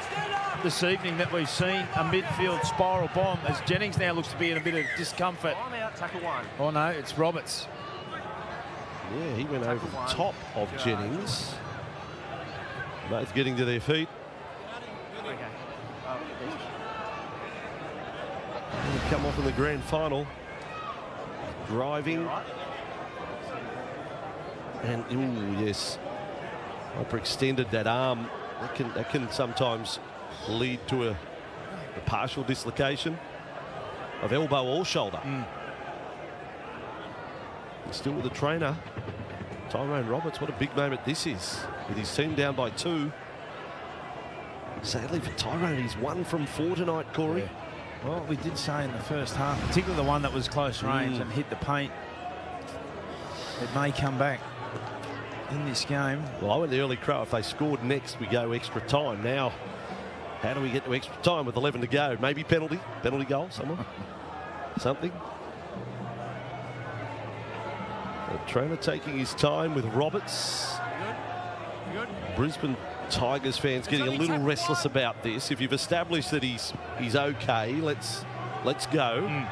this evening that we've seen a midfield spiral bomb as Jennings now looks to be in a bit of discomfort. I'm out, tackle 1. Oh no, it's Roberts. Yeah, he went over the top of Jennings. Both getting to their feet. Come off in the grand final. Driving. And, ooh, yes. Hyperextended that arm. That can sometimes lead to a partial dislocation of elbow or shoulder. Still with the trainer, Tyrone Roberts. What a big moment this is, with his team down by 2. Sadly for Tyrone, he's 1 from 4 tonight, Corey. Yeah. Well, we did say in the first half, particularly the one that was close range and hit the paint, it may come back in this game. Well, I went the early crow. If they scored next, we go extra time. Now, How do we get to extra time with 11 to go? Maybe penalty goal, someone, something. The trainer taking his time with Roberts. Brisbane Tigers fans getting a little restless about this. If you've established that he's okay, let's go. And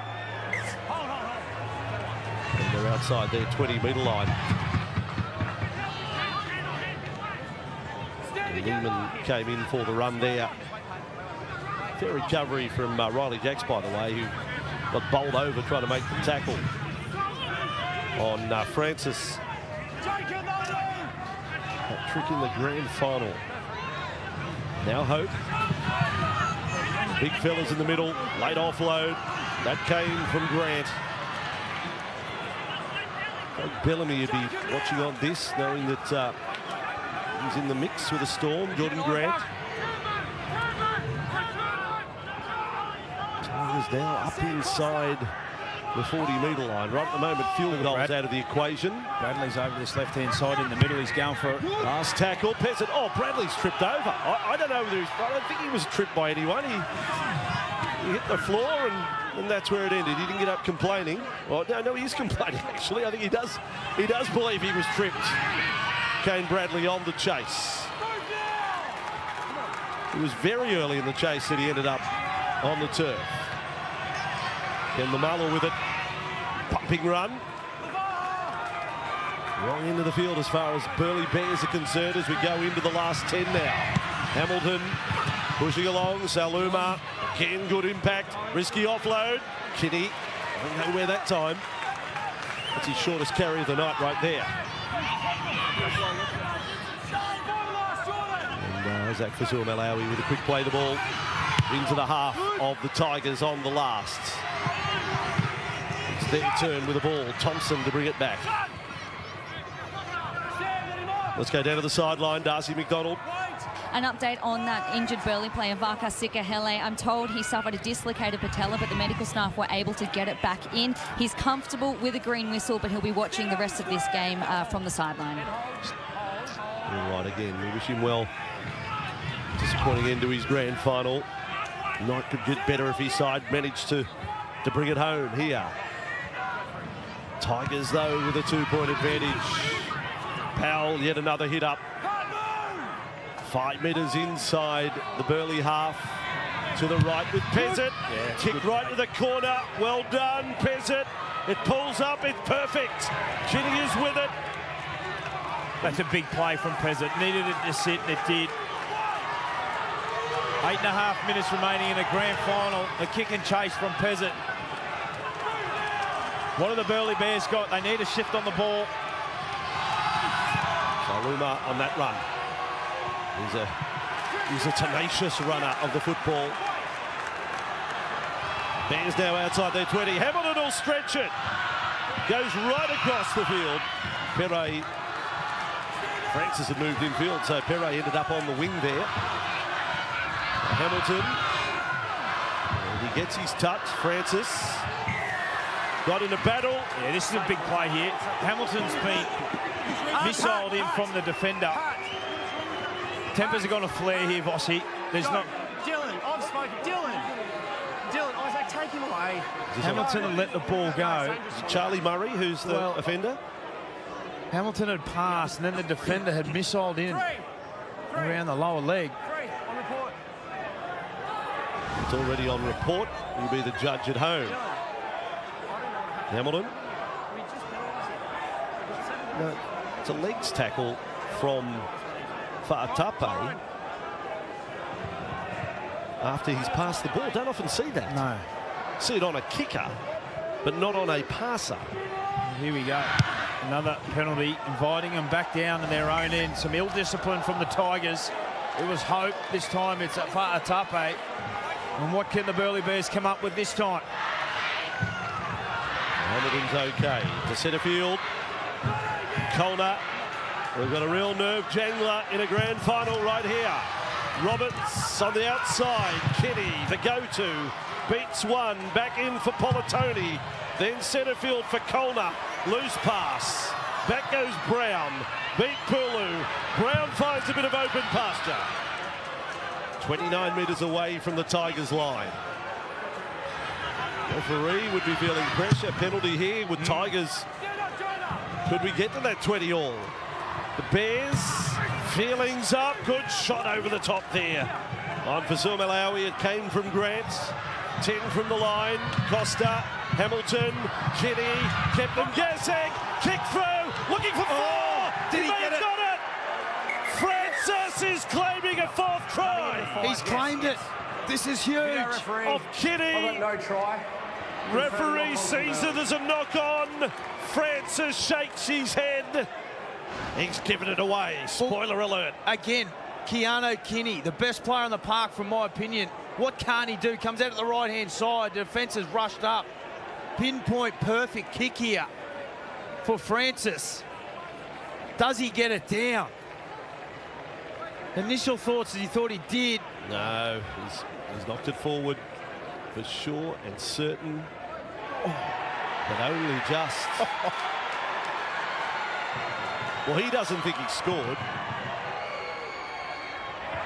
they're outside their 20-metre line. Lehman came in for the run there. Fair recovery from Riley Jacks, by the way, who got bowled over trying to make the tackle on Francis. That trick in the grand final. Now Hope. Big fellas in the middle. Late offload. That came from Grant. Bellamy would be watching on this, knowing that he's in the mix with a storm. Jordan Grant. Tigers now up inside the 40-metre line. Right at the moment, field goals out of the equation. Bradley's over this left-hand side in the middle. He's going for it. Last tackle. Peasant. Oh, Bradley's tripped over. I don't know whether I don't think he was tripped by anyone. He hit the floor and that's where it ended. He didn't get up complaining. Well, no, he is complaining, actually. I think he does believe he was tripped. Kane Bradley on the chase. It was very early in the chase that he ended up on the turf. Ken Lamala with it. Pumping run. Wrong end of the field as far as Burleigh Bears are concerned as we go into the last 10 now. Hamilton pushing along. Saluma. Again, good impact. Risky offload. Kinney. Nowhere that time. That's his shortest carry of the night right there. And Zach Fasul Malawi with a quick play the ball into the half of the Tigers on the last. It's their turn with the ball. Thompson to bring it back. Let's go down to the sideline. Darcy McDonald. An update on that injured Burleigh player, Vaka Sikahele. I'm told he suffered a dislocated patella, but the medical staff were able to get it back in. He's comfortable with a green whistle, but he'll be watching the rest of this game from the sideline. All right, again, we wish him well. Disappointing end to his grand final. Knight could get better if his side managed to bring it home here. Tigers, though, with a 2-point advantage. Powell, yet another hit up. 5 metres inside the Burleigh half. To the right with Peasant. Yeah, kick right to the corner. Well done, Peasant. It pulls up. It's perfect. Kinney is with it. That's a big play from Peasant. Needed it to sit, and it did. 8.5 minutes remaining in the grand final. The kick and chase from Peasant. What have the Burleigh Bears got? They need a shift on the ball. Saluma on that run. He's a tenacious runner of the football. Bears now outside their 20. Hamilton will stretch it. Goes right across the field. Perret. Francis had moved infield, so Perret ended up on the wing there. Hamilton. And he gets his touch. Francis. Got in a battle. Yeah, this is a big play here. Hamilton's been missiled in from the defender. Tempers are going to flare here, Vossi. There's not... Dylan, I've spoken. Dylan, Isaac, take him away. Hamilton had let the ball go. Charlie Murray, who's the offender? Hamilton had passed, and then the defender had missiled in around the lower leg. On report. It's already on report. He'll be the judge at home. Hamilton. No, it's a legs tackle from Fa'atape after he's passed the ball. Don't often see that. No. See it on a kicker, but not on a passer. Here we go. Another penalty, inviting them back down to their own end. Some ill discipline from the Tigers. It was Hope. This time it's Fa'atape. And what can the Burleigh Bears come up with this time? Hamilton's okay. To centre field. Colner. We've got a real nerve jangler in a grand final right here. Roberts on the outside. Kinney, the go-to. Beats one. Back in for Politoni. Then centre field for Colner. Loose pass. Back goes Brown. Beat Pulu. Brown finds a bit of open pasture. 29 metres away from the Tigers line. Referee would be feeling pressure. Penalty here with Tigers. Could we get to that 20 all? The Bears, feelings up. Good shot over the top there. On for Malawi, it came from Grant. 10 from the line. Costa, Hamilton, Kinney, kept them guessing. Kick through, looking for four. Did he get it? Got it. Francis is claiming a fourth try. He's claimed it. This is huge. Of Kinney. No try. Referee sees it as a knock on. Francis shakes his head. He's given it away. Spoiler alert. Again, Keanu Kinney, the best player in the park, from my opinion. What can't he do? Comes out at the right-hand side. The defence is rushed up. Pinpoint perfect kick here for Francis. Does he get it down? Initial thoughts that he thought he did. No, he's knocked it forward for sure and certain. But only just. Well, he doesn't think he scored.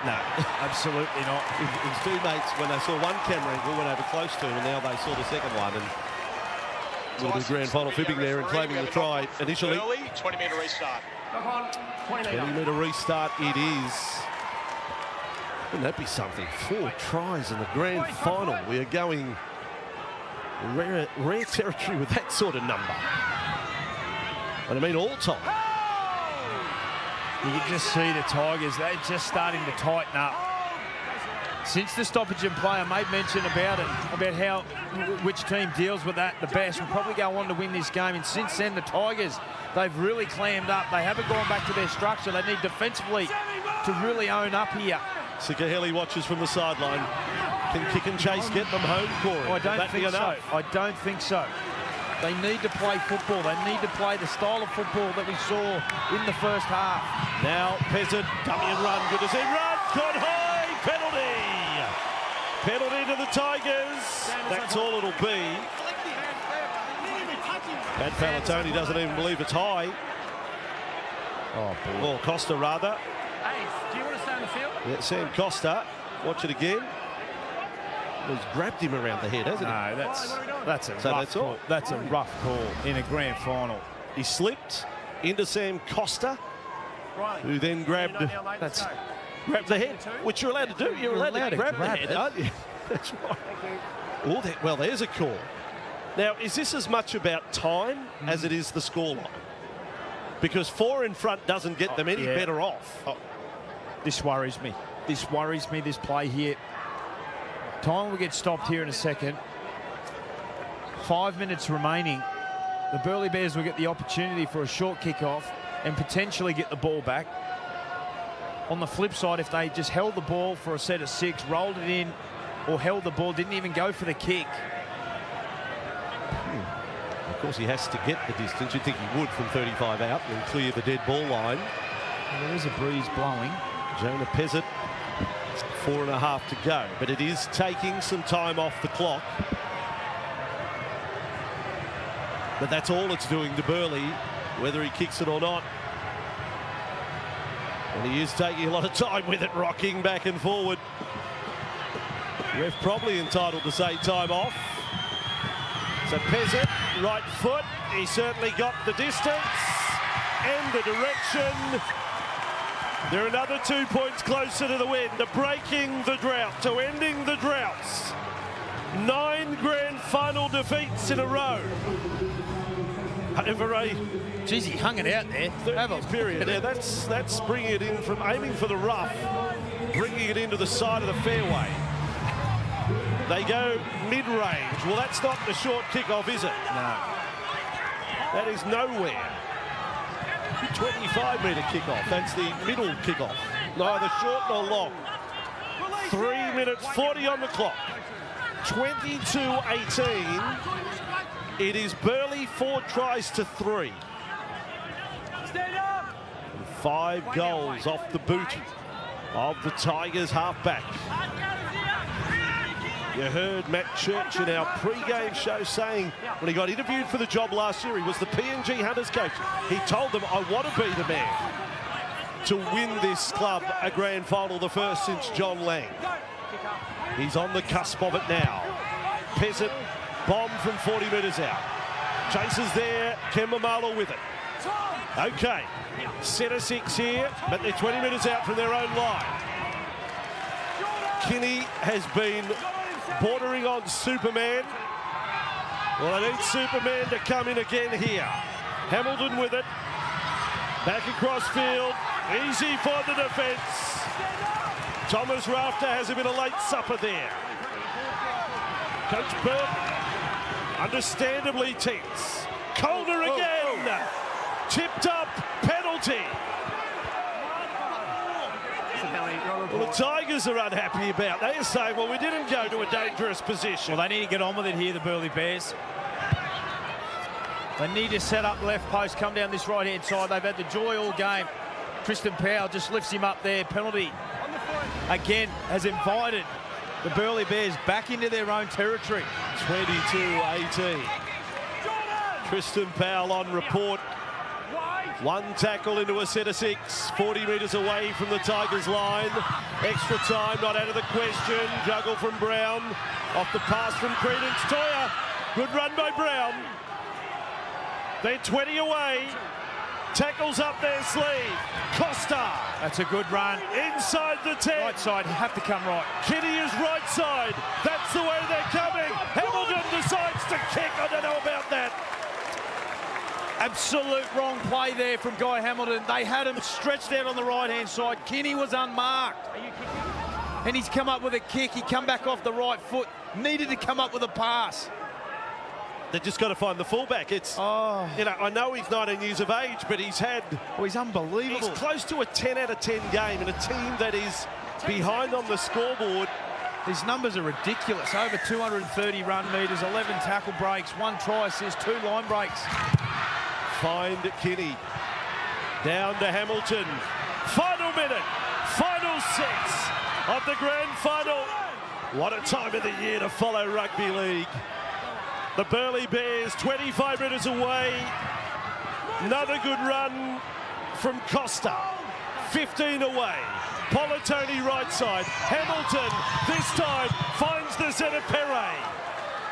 No, absolutely not. His teammates, when they saw one camera angle, went over close to him, and now they saw the second one. And a little bit of grand final fibbing there and claiming the try initially. 20-metre restart. 20-metre restart it is. Wouldn't that be something? 4 tries in the grand final. We are going rare territory with that sort of number. And I mean all time. You can just see the Tigers, they're just starting to tighten up. Since the stoppage in play, I made mention about it, about how which team deals with that the best will probably go on to win this game. And since then, the Tigers, they've really clammed up. They haven't gone back to their structure. They need defensively to really own up here. Sikaheli watches from the sideline. Can kick and chase get them home, Corey? I don't think so. I don't think so. They need to play football. They need to play the style of football that we saw in the first half. Now Peasant, dummy and run. Good to see. Run, caught high, penalty. Penalty to the Tigers. That's all it'll be. Pat Palatoni doesn't even believe it's high. Oh, boy. Or Costa, rather. Hey, do you want to stay on the field? Yeah, Sam Costa. Watch it again. He's grabbed him around the head, hasn't he? No, that's a rough call. That's a rough call in a grand final. He slipped into Sam Costa, who then grabbed the head, which you're allowed to do. You're allowed to grab the head, aren't you? That's right. Oh, well, there's a call. Now, is this as much about time as it is the scoreline? Because 4 in front doesn't get them any better off. Oh, this worries me. This worries me, this play here. Time will get stopped here in a second. 5 minutes remaining. The Burleigh Bears will get the opportunity for a short kick-off and potentially get the ball back. On the flip side, if they just held the ball for a set of 6, rolled it in, or held the ball, didn't even go for the kick. Of course, he has to get the distance. You'd think he would from 35 out and clear the dead ball line. Well, there is a breeze blowing. Jonah Peasant, 4.5 to go, but it is taking some time off the clock. But that's all it's doing to Burleigh, whether he kicks it or not. And he is taking a lot of time with it, rocking back and forward. Ref probably entitled to say time off. So Peasant, right foot. He certainly got the distance and the direction. They're another 2 points closer to the win, to breaking the drought, to ending the droughts. 9 grand final defeats in a row. Over a geez, he hung it out there. 30 period. Yeah, that's bringing it in from aiming for the rough, bringing it into the side of the fairway. They go mid-range. Well, that's not the short kickoff, is it? No. That is nowhere. 25-metre kickoff. That's the middle kickoff. Neither short nor long. 3 minutes 40 on the clock. 22-18. It is Burleigh 4 tries to 3. And 5 goals off the boot of the Tigers halfback. You heard Matt Church in our pre-game show saying when he got interviewed for the job last year, he was the PNG Hunters coach. He told them, I want to be the man. to win this club a grand final, the first since John Lang. He's on the cusp of it now. Peasant bomb from 40 metres out. Chases there, Kemba Marlow with it. Okay, centre 6 here, but they're 20 metres out from their own line. Kinney has been bordering on Superman. Well, I need Superman to come in again here. Hamilton with it. Back across field. Easy for the defence. Thomas Rafter has a bit of late supper there. Coach Burke, understandably tense. Calder again. Tipped up, penalty. Well, the Tigers are unhappy about. They are saying, well, we didn't go to a dangerous position. Well, they need to get on with it here, the Burleigh Bears. They need to set up left post, come down this right-hand side. They've had the joy all game. Tristan Powell just lifts him up there. Penalty, again, has invited the Burleigh Bears back into their own territory. 22-18. Tristan Powell on report. One tackle into a set of 6, 40 metres away from the Tigers line. Extra time, not out of the question. Juggle from Brown. Off the pass from Credence. Toya, good run by Brown. They're 20 away. Tackles up their sleeve. Costa. That's a good run. Inside the 10. Right side, have to come right. Kitty is right side. That's the way they're coming. Hamilton decides to kick. I don't know about that. Absolute wrong play there from Guy Hamilton. They had him stretched out on the right-hand side. Kinney was unmarked. And he's come up with a kick. He come back off the right foot. Needed to come up with a pass. They've just got to find the fullback. It's, you know, I know he's 19 years of age, but he's had... Well, he's unbelievable. He's close to a 10 out of 10 game in a team that is behind on the scoreboard. His numbers are ridiculous. Over 230 run metres, 11 tackle breaks, 1 try assist, 2 line breaks. Find Kinney. Down to Hamilton. Final minute. Final 6 of the grand final. What a time of the year to follow rugby league. The Burleigh Bears 25 metres away. Another good run from Costa. 15 away. Politoni right side. Hamilton this time finds the centre Perret.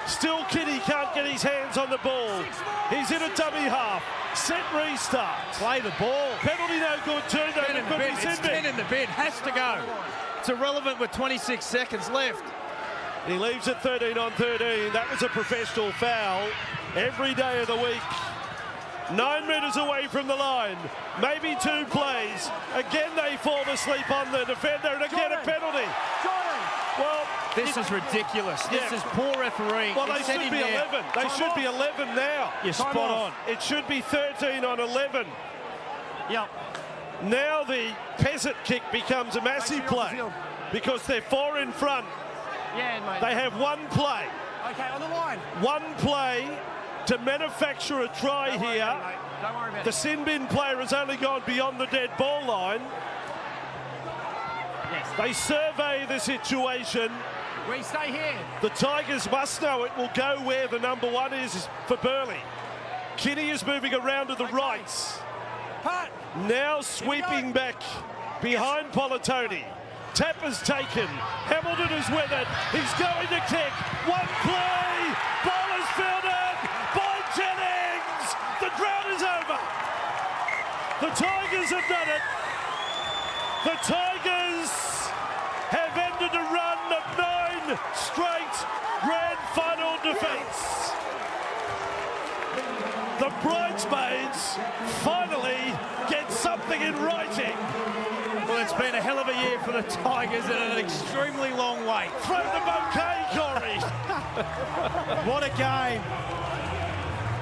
Still Kinney can't get his hands on the ball. He's in a dummy half. Set restart. Play the ball. Penalty no good. Turned over. It's 10 in the bid. Has to go. It's irrelevant with 26 seconds left. He leaves it 13 on 13. That was a professional foul every day of the week. 9 metres away from the line. Maybe 2 plays. Again, they fall asleep on the defender, and again a penalty. Well, this is ridiculous. This is poor refereeing. Well, they should be 11. They should be 11 now. You're spot on. It should be 13 on 11. Yep. Now the peasant kick becomes a massive play because they're 4 in front. Yeah, mate. They have 1 play. Okay, on the line. 1 play to manufacture a try here. Don't worry about the sin bin player has only gone beyond the dead ball line. Yes. They survey the situation. We stay here. The Tigers must know it will go where the number 1 is for Burleigh. Kinney is moving around to the right. Now sweeping back behind Politoni. Tapper's taken. Hamilton is with it. He's going to kick. 1 play. Ball is fielded by Jennings. The drought is over. The Tigers have done it. The Tigers have ended a run of 9 straight grand final defeats. The bridesmaids finally get something in writing. Well, it's been a hell of a year for the Tigers and an extremely long wait. Throw the bouquet, Corey. What a game.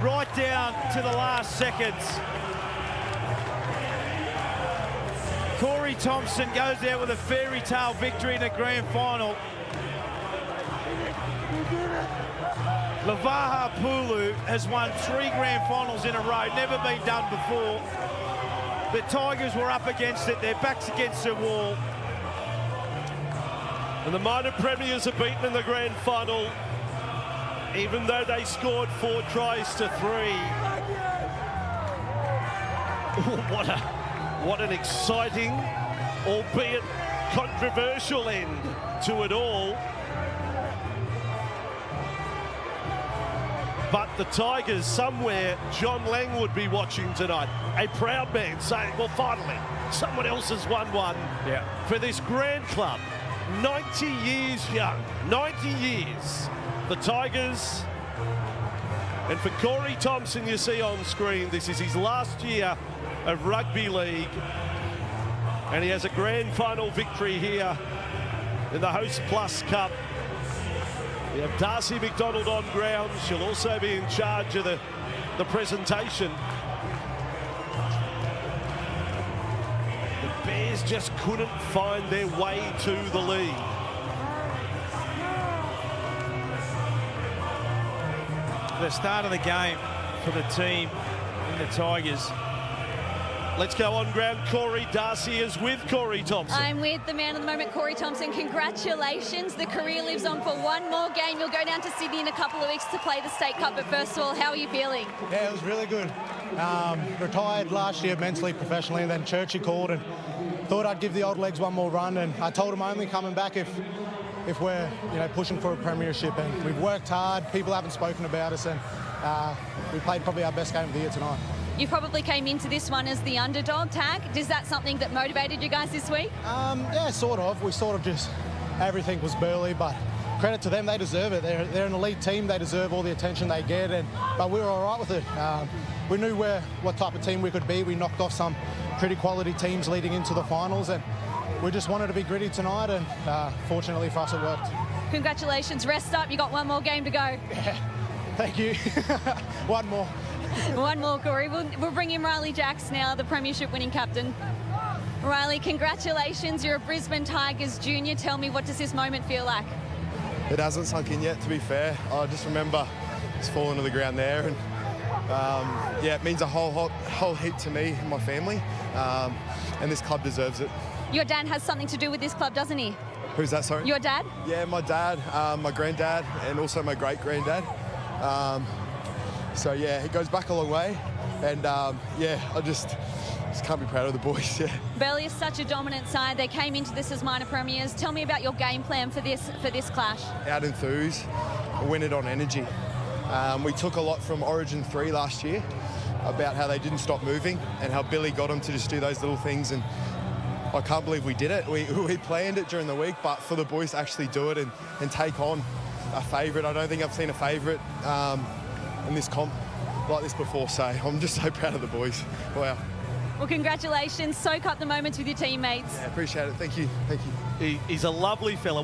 Right down to the last seconds. Corey Thompson goes out with a fairy tale victory in the grand final. Lavaha Pulu has won 3 grand finals in a row, never been done before. The Tigers were up against it, their backs against the wall. And the minor premiers are beaten in the grand final, even though they scored 4 tries to 3. What an exciting, albeit controversial end to it all. But the Tigers, somewhere, John Lang would be watching tonight. A proud man saying, well, finally, someone else has won one for this grand club. 90 years young, 90 years. The Tigers. And for Corey Thompson, you see on screen, this is his last year of rugby league. And he has a grand final victory here in the Hotplus Cup. We have Darcy McDonald on ground. She'll also be in charge of the presentation. The Bears just couldn't find their way to the lead. The start of the game for the team in the Tigers. Let's go on ground. Corey Darcy is with Corey Thompson. I'm with the man of the moment, Corey Thompson. Congratulations. The career lives on for one more game. You'll go down to Sydney in a couple of weeks to play the State Cup. But first of all, how are you feeling? Yeah, it was really good. Retired last year mentally, professionally, and then Churchy called and thought I'd give the old legs one more run. And I told him I'm only coming back if we're pushing for a premiership. And we've worked hard. People haven't spoken about us, and we played probably our best game of the year tonight. You probably came into this one as the underdog tag. Is that something that motivated you guys this week? Yeah, sort of. We sort of just, everything was Burleigh, but credit to them, they deserve it. They're an elite team. They deserve all the attention they get, but we were all right with it. We knew what type of team we could be. We knocked off some pretty quality teams leading into the finals, and we just wanted to be gritty tonight, and fortunately for us, it worked. Congratulations. Rest up. You got one more game to go. Yeah, thank you. One more. One more, Corey. We'll bring in Riley Jacks now, the premiership winning captain. Riley, congratulations. You're a Brisbane Tigers junior. Tell me, what does this moment feel like? It hasn't sunk in yet, to be fair. I just remember just falling to the ground there, and yeah, it means a whole heap to me and my family, and this club deserves it. Your dad has something to do with this club, doesn't he? Who's that, sorry? Your dad? Yeah, my dad, my granddad, and also my great-granddad. So yeah, it goes back a long way, and yeah, I just can't be proud of the boys. Yeah. Burleigh is such a dominant side. They came into this as minor premiers. Tell me about your game plan for this clash. Out enthuse, win it on energy. We took a lot from Origin 3 last year about how they didn't stop moving and how Billy got them to just do those little things, and I can't believe we did it. We planned it during the week, but for the boys to actually do it and take on a favourite, I don't think I've seen a favourite in this comp like this before, so I'm just so proud of the boys. Wow. Well, congratulations. Soak up the moments with your teammates. Yeah, appreciate it. Thank you. Thank you. He's a lovely fella.